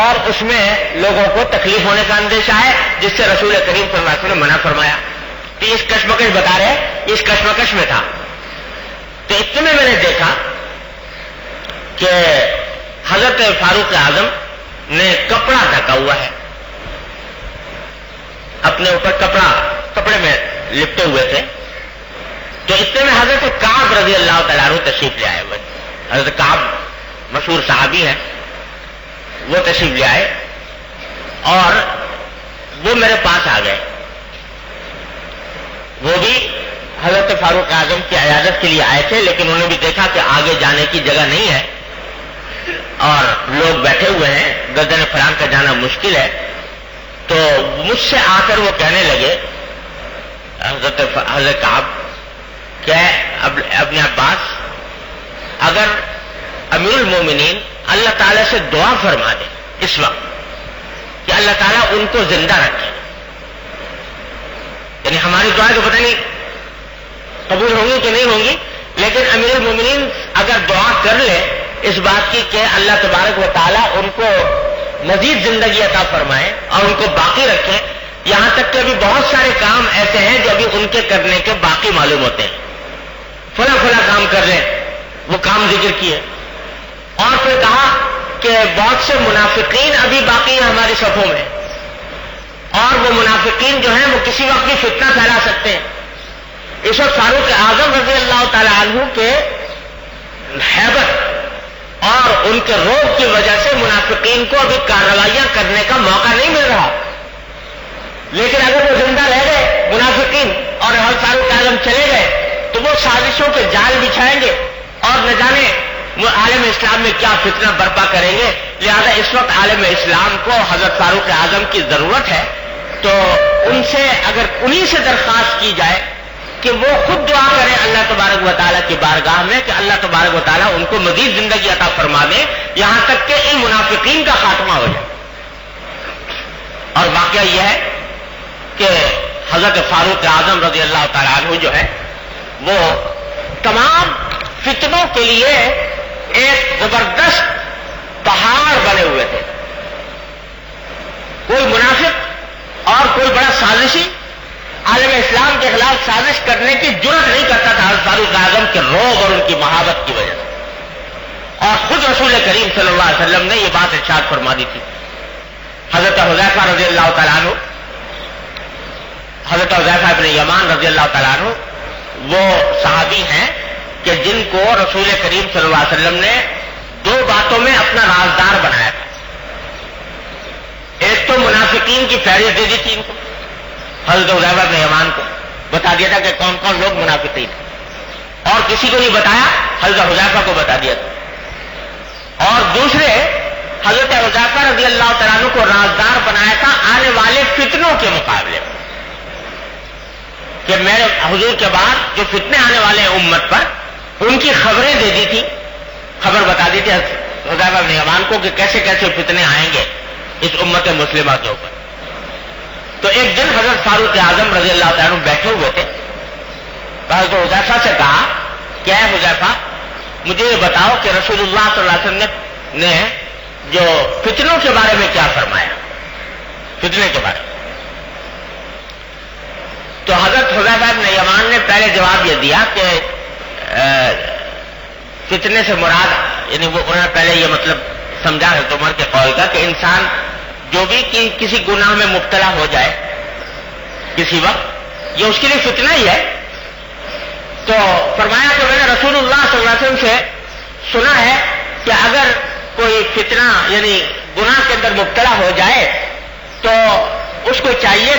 S1: اور اس میں لوگوں کو تکلیف ہونے کا اندیشہ ہے، جس سے رسول کریم صلی اللہ علیہ وسلم نے منع فرمایا۔ تو اس کشمکش بتا رہے ہیں، اس کشمکش میں تھا۔ تو اتنے میں نے دیکھا کہ حضرت فاروق اعظم نے کپڑا ڈھکا ہوا ہے، اپنے اوپر کپڑے میں لپٹے ہوئے تھے۔ تو اتنے میں حضرت کعب رضی اللہ تعالیٰ عنہ تشریف لے آئے ہوئے، حضرت کعب مشہور صحابی ہیں، وہ تشریف لے آئے اور وہ میرے پاس آ گئے۔ وہ بھی حضرت فاروق اعظم کی عیادت کے لیے آئے تھے، لیکن انہوں نے بھی دیکھا کہ آگے جانے کی جگہ نہیں ہے اور لوگ بیٹھے ہوئے ہیں، گردن پھران کر جانا مشکل ہے۔ تو مجھ سے آ کر وہ کہنے لگے، حضرت کعب، کہ ابن عباس، اگر امیر المومنین اللہ تعالیٰ سے دعا فرما دے اس وقت کہ اللہ تعالیٰ ان کو زندہ رکھے، یعنی ہماری دعائیں تو پتہ نہیں قبول ہوں گی کہ نہیں ہوں گی، لیکن امیر المومنین اگر دعا کر لے اس بات کی کہ اللہ تبارک و تعالیٰ ان کو مزید زندگی عطا فرمائے اور ان کو باقی رکھیں، یہاں تک کہ ابھی بہت سارے کام ایسے ہیں جو ابھی ان کے کرنے کے باقی معلوم ہوتے ہیں، فلاں کام کر لیں، وہ کام ذکر کیے۔ اور پھر کہا کہ بہت سے منافقین ابھی باقی ہیں ہماری صفوں میں، اور وہ منافقین جو ہیں وہ کسی وقت بھی فتنہ پھیلا سکتے ہیں۔ اس وقت فاروق اعظم رضی اللہ تعالی عنہ کے ہیبت اور ان کے روب کی وجہ سے منافقین کو ابھی کارروائیاں کرنے کا موقع نہیں مل رہا، لیکن اگر وہ زندہ رہ گئے منافقین اور فاروق اعظم چلے گئے تو وہ سازشوں کے جال بچھائیں گے اور نہ جانے وہ عالم اسلام میں کیا فتنہ برپا کریں گے۔ لہذا اس وقت عالم اسلام کو حضرت فاروق اعظم کی ضرورت ہے، تو ان سے اگر انہی سے درخواست کی جائے کہ وہ خود دعا کریں اللہ تبارک و تعالیٰ کی بارگاہ میں کہ اللہ تبارک و تعالیٰ ان کو مزید زندگی عطا فرما دے، یہاں تک کہ ان منافقین کا خاتمہ ہو جائے۔ اور واقعہ یہ ہے کہ حضرت فاروق اعظم رضی اللہ تعالیٰ عنہ جو ہے وہ تمام فتنوں کے لیے ایک زبردست پہاڑ بنے ہوئے تھے۔ کوئی منافق اور کوئی بڑا سازشی عالم اسلام کے خلاف سازش کرنے کی جرات نہیں کرتا تھا فاروق اعظم کے روب اور ان کی محبت کی وجہ سے۔ اور خود رسول کریم صلی اللہ علیہ وسلم نے یہ بات ارشاد فرما دی تھی۔ حضرت حذیفہ رضی اللہ تعالیٰ عنہ، حضرت حذیفہ ابن یمان رضی اللہ تعالیٰ عنہ وہ صحابی ہیں کہ جن کو رسول کریم صلی اللہ علیہ وسلم نے دو باتوں میں اپنا رازدار بنایا تھا۔ ایک تو منافقین کی فہرست دے دی تھی ان کو، حضرت حذیفہ ابن یمان کو بتا دیا تھا کہ کون کون لوگ منافقین ہیں، اور کسی کو نہیں بتایا، حضرت حذیفہ کو بتا دیا تھا۔ اور دوسرے حضرت حذیفہ رضی اللہ تعالیٰ عنہ کو رازدار بنایا تھا آنے والے فتنوں کے مقابلے میں، کہ میرے حضور کے بعد جو فتنے آنے والے ہیں امت پر ان کی خبریں دے دی تھی، خبر بتا دی تھی حذیفہ بن یمان کو کہ کیسے کیسے فتنے آئیں گے اس امت مسلمہ کے اوپر۔ تو ایک دن حضرت فاروق اعظم رضی اللہ تعالیٰ عنہ بیٹھے ہوئے تھے، حضرت حذیفہ سے کہا کہ اے حذیفہ مجھے یہ بتاؤ کہ رسول اللہ صلی اللہ علیہ وسلم نے جو فتنوں کے بارے میں کیا فرمایا، فتنے کے بارے میں۔ تو حضرت حذیفہ بن یمان نے پہلے جواب یہ دیا کہ فتنے سے مراد، یعنی وہ انہوں نے پہلے یہ مطلب سمجھا حضرت عمر کے قول کا کہ انسان جو بھی کسی گناہ میں مبتلا ہو جائے کسی وقت، یہ اس کے لیے فتنہ ہی ہے۔ تو فرمایا کہ میں نے رسول اللہ صلی اللہ علیہ وسلم سے سنا ہے کہ اگر کوئی فتنہ یعنی گناہ کے اندر مبتلا ہو جائے تو اس کو چاہیے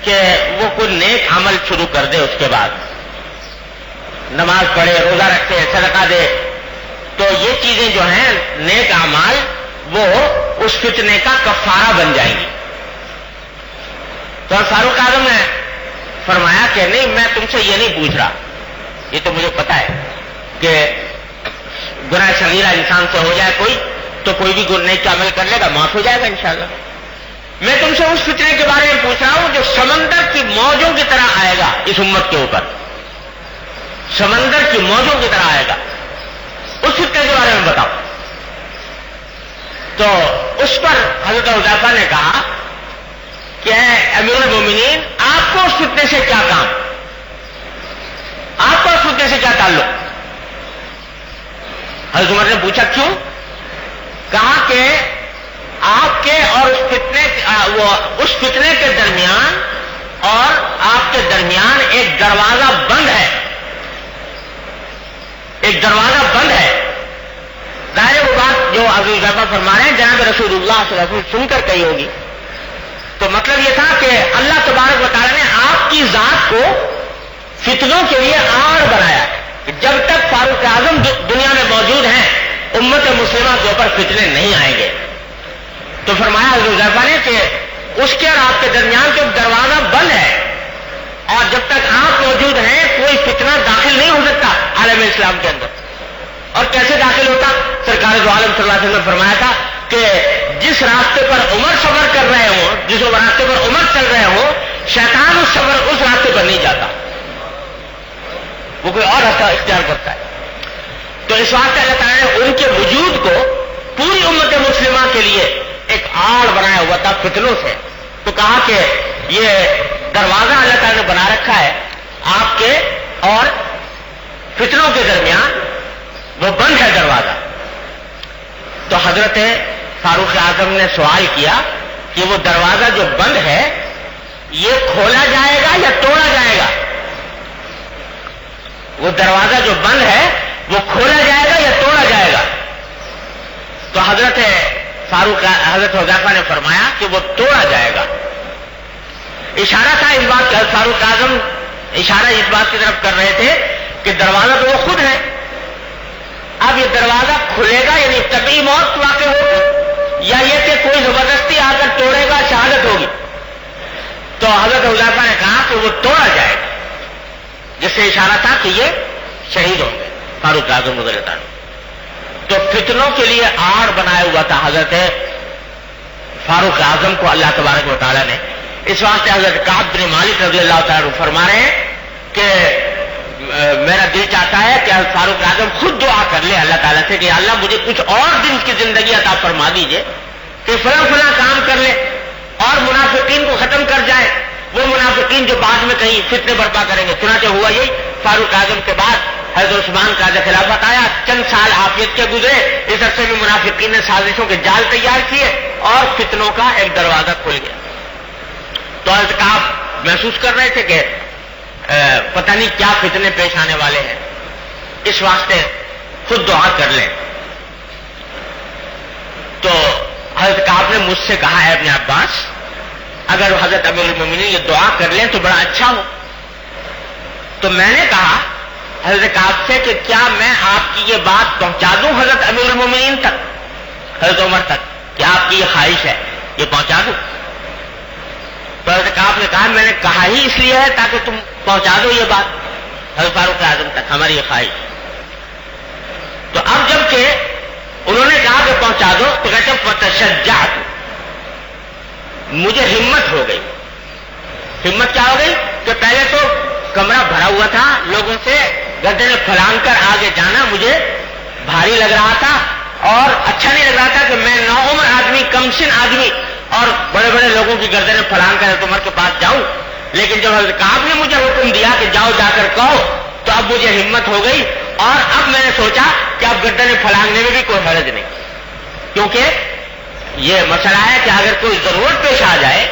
S1: کہ وہ کوئی نیک عمل شروع کر دے، اس کے بعد نماز پڑھے، روزہ رکھے، صدقہ دے۔ تو یہ چیزیں جو ہیں نیک اعمال وہ اس فتنے کا کفارہ بن جائیں گی۔ تو فاروق اعظم نے فرمایا کہ نہیں میں تم سے یہ نہیں پوچھ رہا، یہ تو مجھے پتا ہے کہ گناہ صغیرہ انسان سے ہو جائے کوئی تو کوئی بھی گناہ کا عمل کر لے گا، معاف ہو جائے گا انشاءاللہ۔ میں تم سے اس فتنے کے بارے میں پوچھ رہا ہوں جو سمندر کی موجوں کی طرح آئے گا اس امت کے اوپر، سمندر کی موجوں کی طرح آئے گا، اس فتنے کے بارے میں بتاؤ۔ تو اس پر حضرت حذیفہ نے کہا کہ اے امیر المومنین، آپ کو اس فتنے سے کیا کام، آپ کو اس فتنے سے کیا تعلق؟ حضرت عمر نے پوچھا کیوں؟ کہا کہ آپ کے اور اس فتنے کے درمیان اور آپ کے درمیان ایک دروازہ بند ہے، ایک دروازہ بند ہے۔ ظاہر وہ بات جو ابو حذیفہ فرما رہے ہیں جناب رسول اللہ صلی اللہ علیہ وسلم سن کر کہی ہوگی، تو مطلب یہ تھا کہ اللہ تبارک و تعالیٰ نے آپ کی ذات کو فتنوں کے لیے آڑ بنایا ہے، جب تک فاروق اعظم دنیا میں موجود ہیں امت مسلمہ کے اوپر فتنے نہیں آئیں گے۔ تو فرمایا حضرت حذیفہ نے کہ اس کے اور آپ کے درمیان جو دروازہ بند ہے اور جب تک آپ موجود ہیں کوئی فتنہ داخل نہیں ہو سکتا عالم اسلام کے اندر۔ اور کیسے داخل ہوتا؟ سرکار دو عالم صلی اللہ علیہ وسلم نے فرمایا تھا کہ جس راستے پر عمر سفر کر رہے ہوں، جس راستے پر عمر چل رہے ہوں، شیطان اس راستے پر نہیں جاتا، وہ کوئی اور راستہ اختیار کرتا ہے۔ تو اس واسطے اللہ تعالیٰ نے ان کے وجود کو پوری امت مسلمہ کے لیے ایک آڑ بنایا ہوا تھا فتنوں سے۔ تو کہا کہ یہ دروازہ اللہ تعالیٰ نے بنا رکھا ہے آپ کے اور فتنوں کے درمیان، وہ بند ہے دروازہ۔ تو حضرت فاروق اعظم نے سوال کیا کہ وہ دروازہ جو بند ہے یہ کھولا جائے گا یا توڑا جائے گا؟ وہ دروازہ جو بند ہے وہ کھولا جائے گا یا توڑا جائے گا؟ تو حضرت حذیفہ نے فرمایا کہ وہ توڑا جائے گا۔ اشارہ تھا اس بات کا، فاروق اعظم اشارہ اس بات کی طرف کر رہے تھے کہ دروازہ تو وہ خود ہے، اب یہ دروازہ کھلے گا یعنی طبعی موت واقع ہوگی، یا یہ کہ کوئی زبردستی آ کر توڑے گا شہادت ہوگی؟ تو حضرت حذیفہ نے کہا کہ وہ توڑا جائے گا، جس سے اشارہ تھا کہ یہ شہید ہوں گے فاروق اعظم رضی اللہ عنہ۔ تو فتنوں کے لیے آڑ بنایا ہوا تھا حضرت فاروق اعظم کو اللہ تبارک و تعالیٰ نے۔ اس واسطے حضرت کعب بن مالک رضی اللہ تعالیٰ فرما رہے ہیں کہ میرا دل چاہتا ہے کہ فاروق اعظم خود دعا کر لے اللہ تعالیٰ سے کہ اللہ مجھے کچھ اور دن کی زندگی عطا فرما دیجئے کہ فلاں فلاں کام کر لے اور منافقین کو ختم کر جائے، وہ منافقین جو بعد میں کہیں فتنے برپا کریں گے۔ چنانچہ ہوا یہی، فاروق اعظم کے بعد حضرت عثمان کا خلافت آیا، چند سال عافیت کے گزرے، اس عرصے میں منافقین نے سازشوں کے جال تیار کیے اور فتنوں کا ایک دروازہ کھل گیا۔ تو حضرت کعب محسوس کر رہے تھے کہ پتہ نہیں کیا فتنے پیش آنے والے ہیں، اس واسطے خود دعا کر لیں۔ تو حضرت کعب نے مجھ سے کہا ہے ابن عباس اگر حضرت امیر المومنین یہ دعا کر لیں تو بڑا اچھا ہو۔ تو میں نے کہا حضرت کعب سے کہ کیا میں آپ کی یہ بات پہنچا دوں حضرت امیر المومنین تک، حضرت عمر تک، کیا آپ کی یہ خواہش ہے یہ پہنچا دوں؟ تو حضرت کعب نے کہا میں نے کہا ہی اس لیے ہے تاکہ تم پہنچا دو یہ بات حضرت فاروق اعظم تک ہماری یہ خواہش۔ تو اب جب کہ انہوں نے کہا کہ پہنچا دو تو کہتے فتشجعت، مجھے ہمت ہو گئی۔ ہمت کیا ہو گئی کہ پہلے تو کمرہ بھرا ہوا تھا لوگوں سے، گردنیں پھلانگ کر آگے جانا مجھے بھاری لگ رہا تھا اور اچھا نہیں لگ رہا تھا کہ میں نوعمر آدمی، کم سن آدمی اور بڑے بڑے لوگوں کی گردنیں پھلانگ کر حضرت عمر کے پاس جاؤں۔ لیکن جب حضرت کعب نے مجھے حکم دیا کہ جاؤ جا کر کہو تو اب مجھے ہمت ہو گئی اور اب میں نے سوچا کہ اب گردنیں پھلانگنے میں بھی کوئی حرج نہیں، کیونکہ یہ مسئلہ ہے کہ اگر کوئی ضرورت پیش آ جائے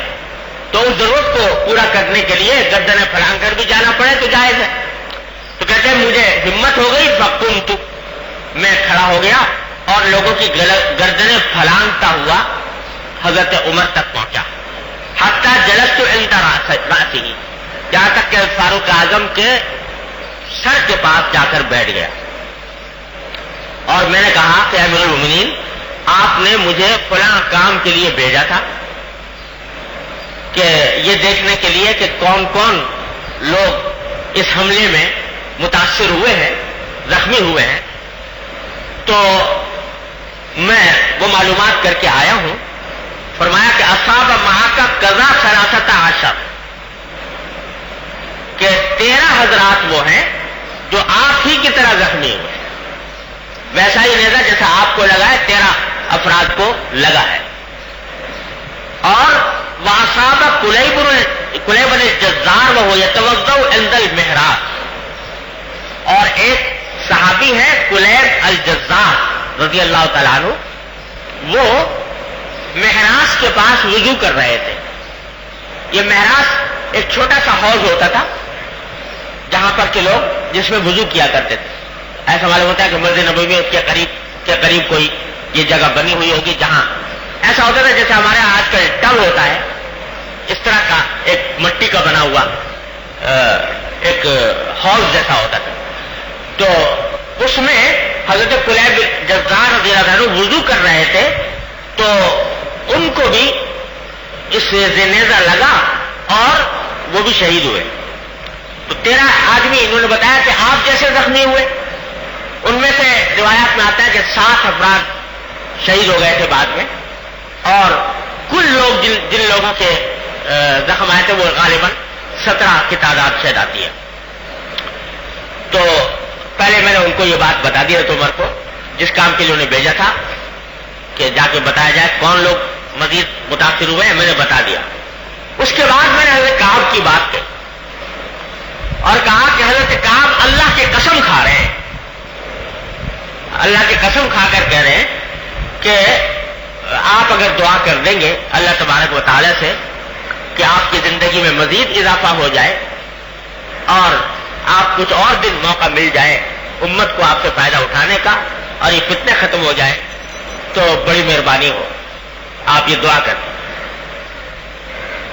S1: تو اس ضرورت کو پورا کرنے کے لیے گردنیں پھلانگ کر بھی جانا پڑے تو جائز ہے۔ تو کہتے ہیں مجھے ہمت ہو گئی، فقمت، میں کھڑا ہو گیا اور لوگوں کی گردنیں پھلانگتا ہوا حضرت عمر تک پہنچا، حتی جلست عند رأسہ، جہاں تک کہ فاروق اعظم کے سر کے پاس جا کر بیٹھ گیا اور میں نے کہا کہ امیر المومنین آپ نے مجھے فلاں کام کے لیے بھیجا تھا کہ یہ دیکھنے کے لیے کہ کون کون لوگ اس حملے میں متاثر ہوئے ہیں، زخمی ہوئے ہیں، تو میں وہ معلومات کر کے آیا ہوں. فرمایا کہ اصاب معاکا قضا ثلاثۃ عشر، کہ 13 حضرات وہ ہیں جو آپ ہی کی طرح زخمی ہوئے، ویسا ہی نیزہ جیسا آپ کو لگا ہے 13 افراد کو لگا ہے. اور وَأَصَابَ قُلَيْبٌ الْجَزَّارُ وَهُوَ يَتَوَضَّأُ عِنْدَ الْمِحْرَابِ، اور ایک صحابی ہے قلیب الجزار رضی اللہ تعالیٰ عنہ، وہ محراث کے پاس وضو کر رہے تھے. یہ محراث ایک چھوٹا سا حوض ہوتا تھا جہاں پر کے لوگ جس میں وضو کیا کرتے تھے. ایسا معلوم ہوتا ہے کہ مسجد نبوی میں اس کے قریب کوئی یہ جگہ بنی ہوئی ہوگی جہاں ایسا ہوتا تھا جیسے ہمارے آج کل ٹب ہوتا ہے، اس طرح کا ایک مٹی کا بنا ہوا ایک حوض جیسا ہوتا تھا. تو اس میں حضرت قلیب جزار رضی اللہ عنہ وضو کر رہے تھے، تو ان کو بھی اس نیزہ لگا اور وہ بھی شہید ہوئے. تو 13 آدمی انہوں نے بتایا کہ آپ جیسے زخمی ہوئے. ان میں سے روایات میں آتا ہے کہ 7 افراد شہید ہو گئے تھے بعد میں، اور کل لوگ جن لوگوں کے زخم آئے تھے وہ غالباً 17 کی تعداد شاید آتی ہے. تو پہلے میں نے ان کو یہ بات بتا دی حضرت عمر کو، جس کام کے لیے انہیں بھیجا تھا کہ جا کے بتایا جائے کون لوگ مزید متاثر ہوئے ہیں، میں نے بتا دیا. اس کے بعد میں نے حضرت کعب کی بات کی اور کہا کہ حضرت کعب اللہ کی قسم کھا رہے ہیں، اللہ کی قسم کھا کر کہہ رہے ہیں کہ آپ اگر دعا کر دیں گے اللہ تبارک و تعالیٰ سے کہ آپ کی زندگی میں مزید اضافہ ہو جائے اور آپ کچھ اور دن موقع مل جائے امت کو آپ سے فائدہ اٹھانے کا اور یہ فتنے ختم ہو جائے تو بڑی مہربانی ہو، آپ یہ دعا کریں.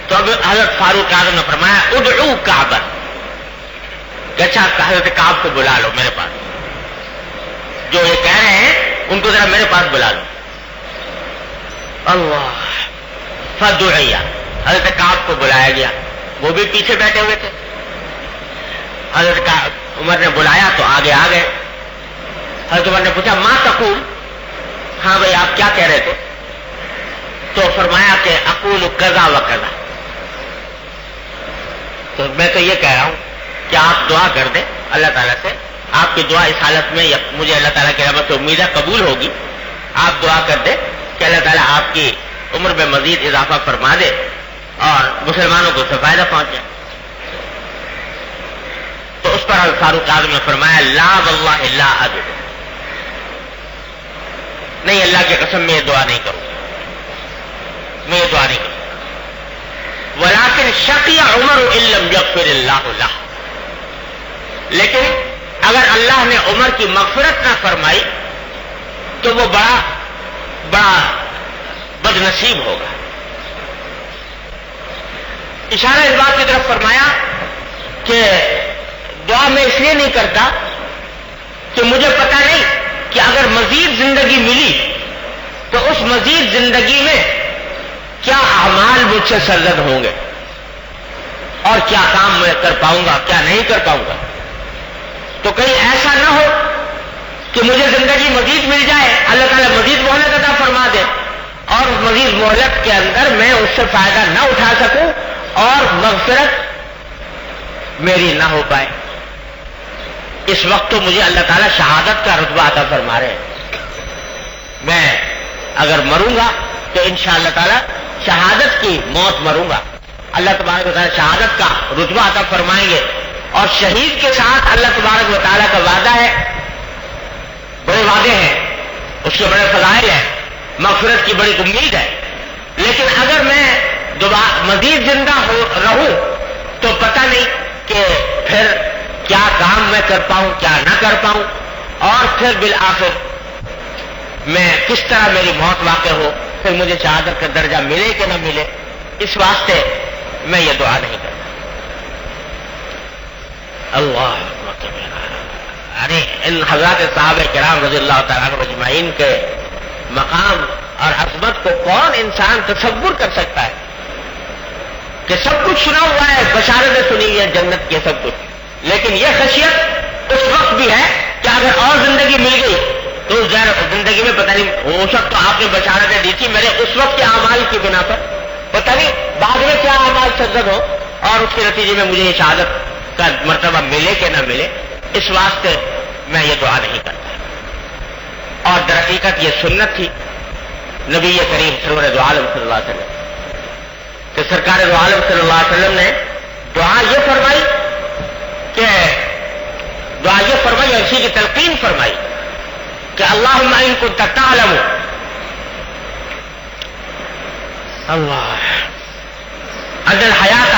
S1: تو اب حضرت فاروق اعظم نے فرمایا ادعو کعبہ، کہ اچھا حضرت کعب کو بلا لو میرے پاس، جو یہ کہہ رہے ہیں ان کو ذرا میرے پاس بلا لو. اللہ فدعی، حضرت کعب کو بلایا گیا، وہ بھی پیچھے بیٹھے ہوئے تھے. حضرت عمر نے بلایا تو آگے آ گئے. حضرت عمر نے پوچھا ما تقول، ہاں بھائی آپ کیا کہہ رہے تھے؟ تو فرمایا کہ اقول کذا و کذا، تو میں تو یہ کہہ رہا ہوں کہ آپ دعا کر دیں اللہ تعالیٰ سے، آپ کی دعا اس حالت میں مجھے اللہ تعالیٰ کی رحمت سے امید ہے قبول ہوگی. آپ دعا کر دیں کہ اللہ تعالیٰ آپ کی عمر میں مزید اضافہ فرما دے اور مسلمانوں کو اس سے فائدہ پہنچ جائے. تو اس پر فاروق اعظم نے فرمایا لا واللہ لا ادعو، نہیں اللہ کی قسم میں یہ دعا نہیں کروں، میں یہ دعا نہیں کروں. ولیکن شقی عمر ان لم یغفر اللہ لہ، لیکن اگر اللہ نے عمر کی مغفرت نہ فرمائی تو وہ بڑا بد نصیب ہوگا. اشارہ اس بات کی طرف فرمایا کہ دعا میں اس لیے نہیں کرتا کہ مجھے پتہ نہیں کہ اگر مزید زندگی ملی تو اس مزید زندگی میں کیا اعمال مجھ سے سرزد ہوں گے اور کیا کام میں کر پاؤں گا کیا نہیں کر پاؤں گا. تو کہیں ایسا نہ ہو کہ مجھے زندگی مزید مل جائے، اللہ تعالیٰ مزید مہلت عطا فرما دے اور مزید مہلت کے اندر میں اس سے فائدہ نہ اٹھا سکوں اور مغفرت میری نہ ہو پائے. اس وقت تو مجھے اللہ تعالیٰ شہادت کا رتبہ عطا فرما رہے ہیں. میں اگر مروں گا تو انشاءاللہ تعالیٰ شہادت کی موت مروں گا. اللہ تبارک و تعالیٰ شہادت کا رتبہ عطا فرمائیں گے اور شہید کے ساتھ اللہ تبارک و تعالیٰ کا وعدہ ہے، بڑے وعدے ہیں، اس کے بڑے فضائل ہیں، مغفرت کی بڑی امید ہے. لیکن اگر میں دوبارہ مزید زندہ رہوں تو پتہ نہیں کہ پھر کیا کام میں کر پاؤں کیا نہ کر پاؤں اور پھر بالآخر میں کس طرح میری موت واقع ہو، پھر مجھے شہادت کا درجہ ملے کہ نہ ملے. اس واسطے میں یہ دعا نہیں کرتا. اللہ ارے ان حضرات صحابہ کرام رضی اللہ تعالیٰ عنہ اجمعین کے مقام اور عظمت کو کون انسان تصور کر سکتا ہے کہ سب کچھ سنا ہوا ہے، بشارتیں سنی ہوئی ہے جنت کی سب کچھ، لیکن یہ خشیت اس وقت بھی ہے کہ اگر اور زندگی مل گئی تو زندگی میں پتہ نہیں، ہو سکتا تو آپ نے بشارتیں دی تھی میرے اس وقت کے اعمال کی بنا پر، پتہ نہیں بعد میں کیا اعمال سرزد ہو اور اس کے نتیجے میں مجھے شہادت کا مرتبہ ملے کہ نہ ملے، اس واسطے میں یہ دعا نہیں کرتا۔ اور در حقیقت یہ سنت تھی نبی کریم سرور دو عالم صلی اللہ علیہ وسلم کہ سرکار دو عالم صلی اللہ علیہ وسلم نے دعا یہ فرمائی اور اسی کی تلقین فرمائی کہ اللہم ان کنت تعلم ان الحیات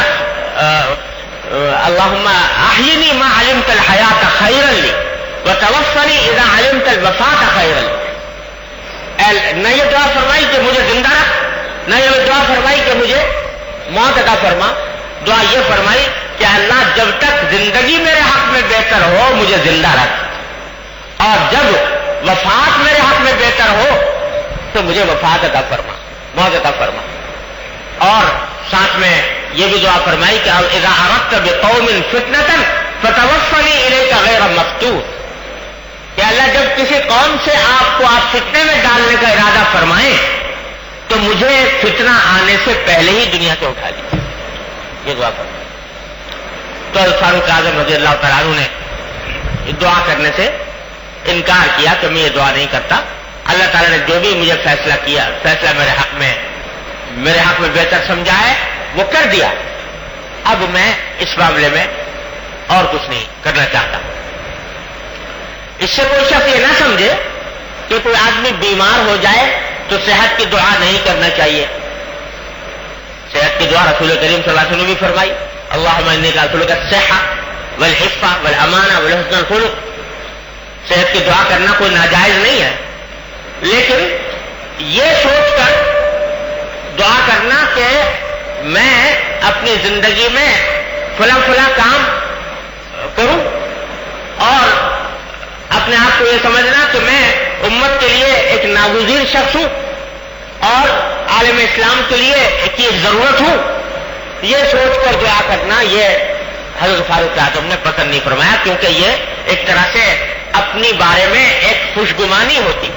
S1: اللہم احینی ما علمت الحیات خیرا لی وتوفنی اذا علمت الوفاة خیرا لی۔ نہ یہ دعا فرمائی کہ مجھے زندہ رکھ، نہ یہ دعا فرمائی کہ مجھے موت عطا فرما، دعا یہ فرمائی کہ اللہ جب تک زندگی میرے حق میں بہتر ہو مجھے زندہ رکھ، اور جب وفات میرے حق میں بہتر ہو تو مجھے وفات عطا فرما، موت عطا فرما۔ اور ساتھ میں یہ بھی دعا فرمائی کہ اذا اردت بقوم فتنة فتوفنی الیک غیر مفتون، کہ اللہ جب کسی قوم سے آپ فتنے میں ڈالنے کا ارادہ فرمائیں تو مجھے فتنہ آنے سے پہلے ہی دنیا سے اٹھا لیجیے، یہ دعا فرمائی۔ تو فاروق اعظم رضی اللہ تعالیٰ عنہ نے دعا کرنے سے انکار کیا کہ میں یہ دعا نہیں کرتا، اللہ تعالیٰ نے جو بھی مجھے فیصلہ کیا، فیصلہ میرے حق میں بہتر سمجھا ہے وہ کر دیا، اب میں اس معاملے میں اور کچھ نہیں کرنا چاہتا۔ اس سے کوئی شخص یہ نہ سمجھے کہ کوئی آدمی بیمار ہو جائے تو صحت کی دعا نہیں کرنا چاہیے۔ صحت کی دعا رسول کریم صلی اللہ علیہ وسلم نے بھی فرمائی، اللہم انی اسألک الصحۃ والعفہ والامانہ وحسن الخلق۔ صحت کی دعا کرنا کوئی ناجائز نہیں ہے، لیکن یہ سوچ کر دعا کرنا کہ میں اپنی زندگی میں فلاں کام کروں اور اپنے آپ کو یہ سمجھنا کہ میں امت کے لیے ایک ناگزیر شخص ہوں اور عالم اسلام کے لیے ایک ضرورت ہوں، یہ سوچ کر دعا کرنا یہ حضرت فاروق اعظم نے پسند نہیں فرمایا، کیونکہ یہ ایک طرح سے اپنی بارے میں ایک خوشگمانی ہوتی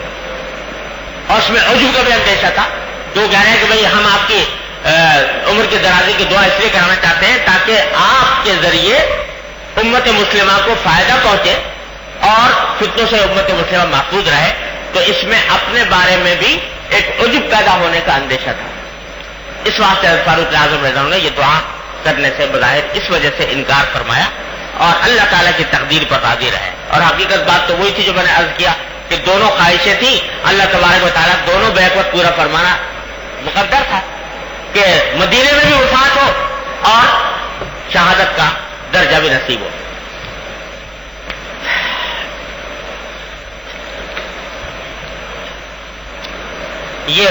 S1: اور اس میں عجب کا بھی اندیشہ تھا۔ تو کہہ رہے ہیں کہ بھئی ہم آپ کی عمر کی درازی کی دعا اس لیے کرانا چاہتے ہیں تاکہ آپ کے ذریعے امت مسلمہ کو فائدہ پہنچے اور فتنوں سے امت مسلمہ محفوظ رہے، تو اس میں اپنے بارے میں بھی ایک عجب پیدا ہونے کا اندیشہ تھا۔ اس واسطے فاروق اعظم رضی اللہ عنہ نے یہ دعا کرنے سے بظاہر اس وجہ سے انکار فرمایا اور اللہ تعالیٰ کی تقدیر پر راضی رہے۔ اور حقیقت بات تو وہی تھی جو میں نے عرض کیا کہ دونوں خواہشیں تھیں، اللہ تبارک و تعالیٰ دونوں بیک وقت پورا فرمانا مقدر تھا کہ مدینے میں بھی وفات ہو اور شہادت کا درجہ بھی نصیب ہو۔ یہ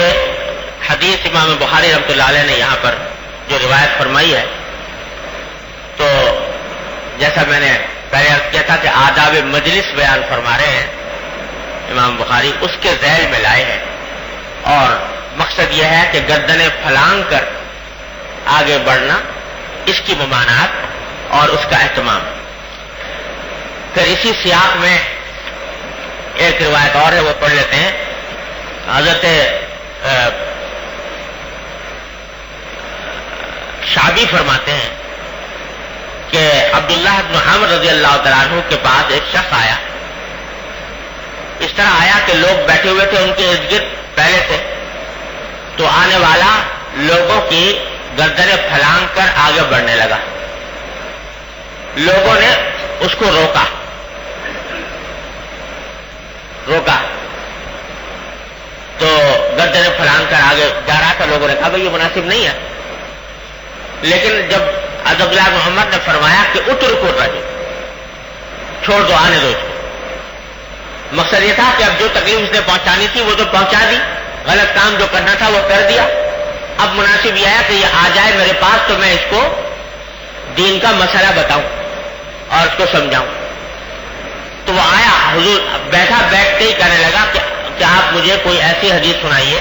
S1: حدیث امام بخاری رحمۃ اللہ علیہ نے یہاں پر جو روایت فرمائی ہے، تو جیسا میں نے پہلے عرض کیا تھا کہ آداب مجلس بیان فرما رہے ہیں امام بخاری، اس کے ذیل میں لائے ہیں، اور مقصد یہ ہے کہ گردنیں پھلانگ کر آگے بڑھنا، اس کی ممانعت اور اس کا اہتمام۔ پھر اسی سیاق میں ایک روایت اور ہے، وہ پڑھ لیتے ہیں۔ حضرت شعبی فرماتے ہیں کہ عبداللہ بن عمر رضی اللہ تعالیٰ عنہ کے پاس ایک شخص آیا، اس طرح آیا کہ لوگ بیٹھے ہوئے تھے ان کے ارد گرد پہلے سے، تو آنے والا لوگوں کی گردنیں پھلانگ کر آگے بڑھنے لگا، لوگوں نے اس کو روکا تو گردنیں پھلانگ کر آگے جا رہا تھا، لوگوں نے کہا بھئی یہ مناسب نہیں ہے، لیکن جب عبداللہ بن عمر نے فرمایا کہ اترکو الرجل، چھوڑ دو، آنے دو اس کو۔ مقصد یہ تھا کہ اب جو تکلیف اس نے پہنچانی تھی وہ تو پہنچا دی، غلط کام جو کرنا تھا وہ کر دیا، اب مناسب یہ ہے کہ یہ آ جائے میرے پاس تو میں اس کو دین کا مسئلہ بتاؤں اور اس کو سمجھاؤں۔ تو وہ آیا، حضور بیٹھتے ہی کہنے لگا کہ آپ مجھے کوئی ایسی حدیث سنائیے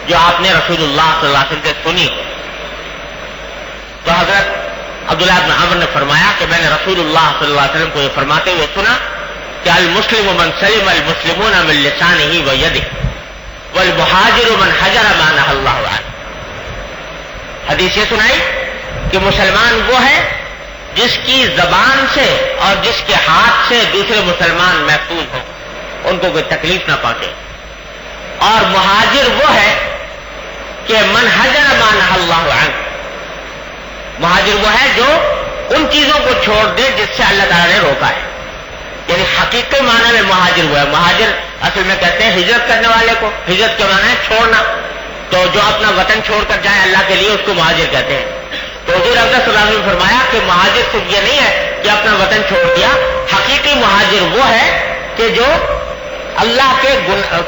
S1: جو آپ نے رسول اللہ صلی اللہ علیہ وسلم سے سنی ہو۔ تو حضرت عبداللہ بن عمر نے فرمایا کہ میں نے رسول اللہ صلی اللہ علیہ وسلم کو یہ فرماتے ہوئے سنا کہ المسلم من سلم المسلمون من لسانه ويده والمهاجر من حجر ما نهى الله عنه. حدیث یہ سنائی کہ مسلمان وہ ہے جس کی زبان سے اور جس کے ہاتھ سے دوسرے مسلمان محفوظ ہوں، ان کو کوئی تکلیف نہ پہنچے. اور مہاجر وہ ہے کہ من حجر ما نهى الله عنه، مہاجر وہ ہے جو ان چیزوں کو چھوڑ دے جس سے اللہ تعالیٰ نے روکا ہے. یعنی حقیقی معنی میں مہاجر وہ ہے. مہاجر اصل میں کہتے ہیں ہجرت کرنے والے کو. ہجرت کے معنی ہے چھوڑنا. تو جو اپنا وطن چھوڑ کر جائے اللہ کے لیے اس کو مہاجر کہتے ہیں. تو حضور اقدس صلی اللہ علیہ وسلم نے فرمایا کہ مہاجر صرف یہ نہیں ہے کہ اپنا وطن چھوڑ دیا، حقیقی مہاجر وہ ہے کہ جو اللہ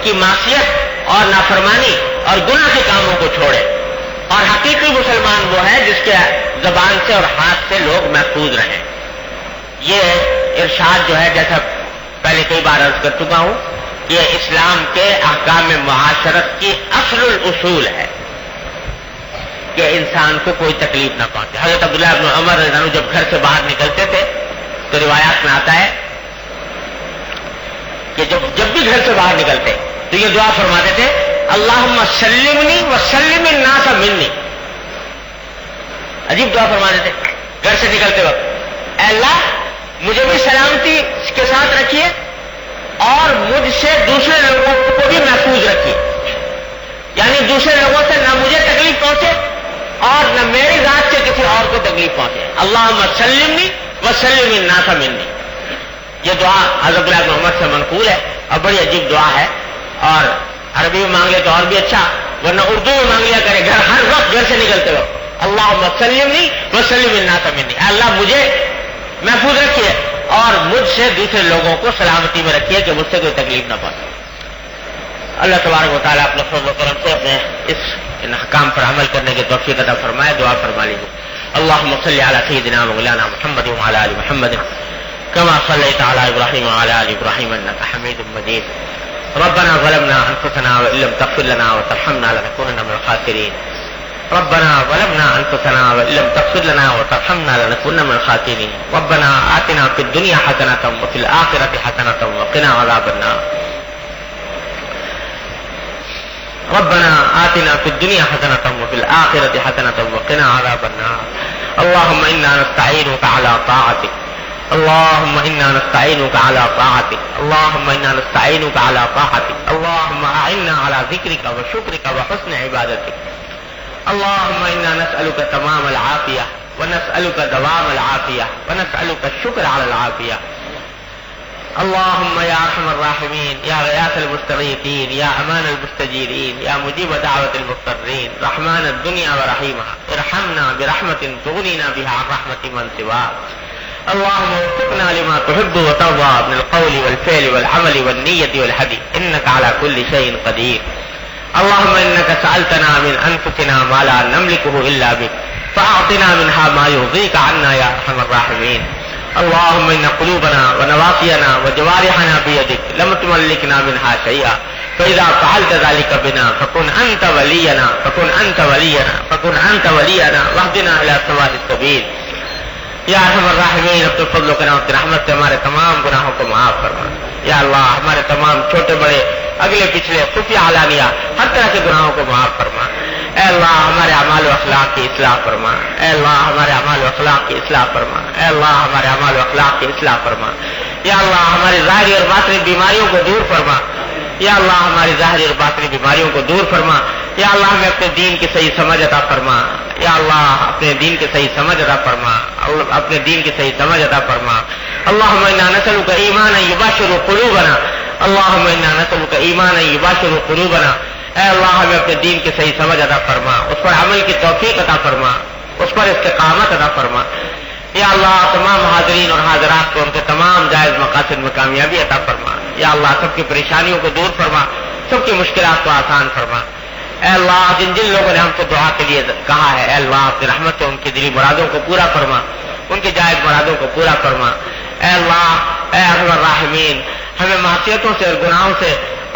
S1: کی معصیت اور نافرمانی اور گناہ کے کاموں کو چھوڑے. اور حقیقی مسلمان وہ ہے جس کے زبان سے اور ہاتھ سے لوگ محفوظ رہیں. یہ ارشاد جو ہے جیسا پہلے کئی بار عرض کر چکا ہوں، یہ اسلام کے احکام معاشرت کی اصل الاصول ہے کہ انسان کو کوئی تکلیف نہ پہنچے. حضرت عبداللہ بن عمر رضی اللہ عنہ جب گھر سے باہر نکلتے تھے تو روایات میں آتا ہے کہ جب بھی گھر سے باہر نکلتے تو یہ دعا فرماتے تھے اللہم سلمنی وسلم الناس منی. عجیب دعا فرماتے تھے گھر سے نکلتے وقت، اے اللہ مجھے بھی سلامتی کے ساتھ رکھیے اور مجھ سے دوسرے لوگوں کو بھی محفوظ رکھیے. یعنی دوسرے لوگوں سے نہ مجھے تکلیف پہنچے اور نہ میری ذات سے کسی اور کو تکلیف پہنچے. اللہم سلمنی وسلم الناس منی. یہ دعا حضرت عبداللہ بن عمر سے منقول ہے اور بڑی عجیب دعا ہے. اور عربی میں مانگ لے تو اور بھی اچھا، ورنہ اردو میں مانگ لیا کرے ہر وقت گھر سے نکلتے وقت اللہم سلمنی وسلم الناس منی. اللہ مجھے محفوظ رکھیے اور مجھ سے دوسرے لوگوں کو سلامتی میں رکھیے کہ مجھ سے کوئی تکلیف نہ پہنچے. اللہ تبارک و تعالیٰ اپنے فضل و کرم سے اپنے ان احکام پر عمل کرنے کی توفیق عطا فرمائے. دعا فرما لیجیے. اللہم صلی علی سیدنا مولانا محمد وعلی آل محمد کما صلیت علی ابراہیم وعلی آل ابراہیم انک حمید مجید. ربنا ظلمنا انفسنا وان لم تغفر لنا وترحمنا لنكونن من الخاسرین. ربنا ظلمنا انفسنا وان لم تغفر لنا وترحمنا لنكونن من الخاسرین. ربنا آتنا فی الدنیا حسنة وفی الآخرة حسنة وقنا عذاب النار. ربنا آتنا في الدنيا حسنة وفي الآخرة حسنة وقنا عذاب النار. اللهم إنا نستعينك على طاعتك. اللهم إنا نستعينك على طاعتك. اللهم إنا نستعينك على طاعتك. اللهم أعنا على ذكرك وشكرك وحسن عبادتك. اللهم إنا نسألك تمام العافية ونسألك دوام العافية ونسألك الشكر على العافية. اللهم يا ارحم الراحمين يا غياث المستغيثين يا امان المستجيرين يا مجيب دعوة المضطرين رحمن الدنيا ورحيمها ارحمنا برحمة تغنينا بها عن رحمة من سواك. اللهم وفقنا لما تحب وترضى من القول والفعل والعمل والنية والهدي انك على كل شيء قدير. اللهم انك سألتنا من انفسنا ما لا نملكه الا بك فاعطنا منها ما يرضيك عنا يا ارحم الراحمين. اللهم ان قلوبنا ونواصينا وجوارحنا بيدك لم تملكنا منها شيئا فاذا فعلت ذلك بنا فكن انت ولينا واهدنا الى سواء السبيل. یا ارحم الراحمین اپنے فضل و کرم اپنی رحمت سے ہمارے تمام گناہوں کو معاف فرما. یا اللہ ہمارے تمام چھوٹے بڑے اگلے پچھلے خفیہ علانیہ ہر طرح کے گناہوں کو معاف فرما. اے اللہ ہمارے اعمال و اخلاق کی اصلاح فرما. اے اللہ ہمارے اعمال و اخلاق کی اصلاح فرما. اے اللہ ہمارے اعمال و اخلاق کی اصلاح فرما. یا اللہ ہماری ظاہری اور باطنی بیماریوں کو دور فرما. یا اللہ ہماری ظاہری اور باطنی بیماریوں کو دور فرما. یا اللہ ہمیں اپنے دین کی صحیح سمجھ عطا فرما. یا اللہ اپنے دین کی صحیح سمجھ عطا فرما. اپنے دین کی صحیح سمجھ عطا فرما. اللہم انا نسألک ایمانا یباشر قلوبنا. اللہم انا نسألک ایمانا یباشر قلوبنا. اے اللہ ہمیں اپنے دین کی صحیح سمجھ عطا فرما. اس پر عمل کی توفیق عطا فرما. اس پر استقامت عطا فرما. یا اللہ تمام حاضرین اور حاضرات کو ان کے تمام جائز مقاصد میں کامیابی عطا فرما. یا اللہ سب کی پریشانیوں کو دور فرما. سب کی مشکلات کو آسان فرما. اے اللہ جن جن لوگوں نے ہم کو دعا کے لیے کہا ہے، اے اللہ اپنی رحمت سے ان کی دلی مرادوں کو پورا فرما. ان کی جائز مرادوں کو پورا فرما. اے اللہ اے ارحم الراحمین ہمیں معصیتوں سے اور گناہوں سے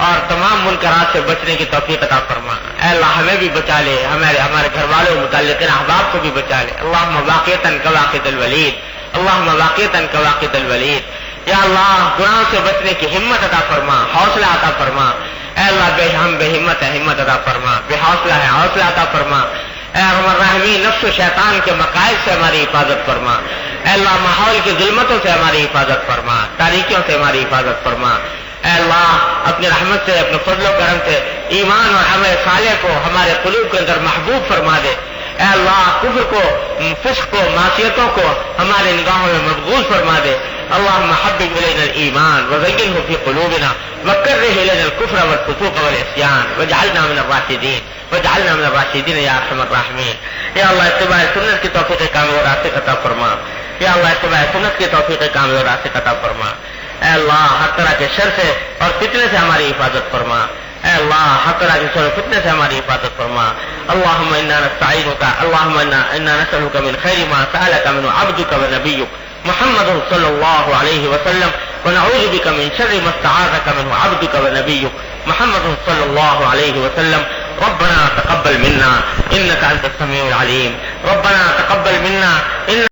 S1: اور تمام منکرات سے بچنے کی توفیق عطا فرما. اے اللہ ہمیں بھی بچا لے, ہمارے گھر والوں متعلقین احباب کو بھی بچا لے. اللہم واقعتاً کواقد الولید, اللہم واقعتاً کواقد الولید. یا اللہ گناہوں سے بچنے کی ہمت عطا فرما, حوصلہ عطا فرما. اے اللہ ہم بے ہمت ہے, ہمت عطا فرما. بے حوصلہ ہے, حوصلہ عطا فرما. اے ارحم الراحمین نفس و شیطان کے مقائد سے ہماری حفاظت فرما. اے اللہ ماحول کی ظلمتوں سے ہماری حفاظت فرما, تاریکیوں سے ہماری حفاظت فرما. اے اللہ اپنی رحمت سے, اپنے فضل و کرم سے ایمان اور عمل صالح کو ہمارے قلوب کے اندر محبوب فرما دے. اے اللہ کفر کو, فسق کو, معصیتوں کو ہمارے نگاہوں میں مقبول فرما دے. اللهم حبب إلينا الإيمان وزينه في قلوبنا وكره إلينا الكفر والفسوق والعصيان واجعلنا من الراشدين, واجعلنا من الراشدين يا أرحم الراحمين. یا اللہ اتباع سنت کی توفیق کامل اور راستے عطا فرما. یا اللہ اتباع سنت کی توفیق کامل اور راستے عطا فرما. اے اللہ ہر طرح کے شر سے اور فتنے سے ہماری حفاظت فرما. اے اللہ ہر طرح کے شر و فتنے سے ہماری حفاظت فرما. اللهم إنا نستعينك, اللهم إنا نسألك من خير ما سألك منه عبدك ونبيك محمد صلی اللہ علیہ وسلم, ونعوذ بك من شر ما استعاذك منه عبدك ونبيك محمد صلی اللہ علیہ وسلم. ربنا تقبل منا انك انت السميع العليم, ربنا تقبل منا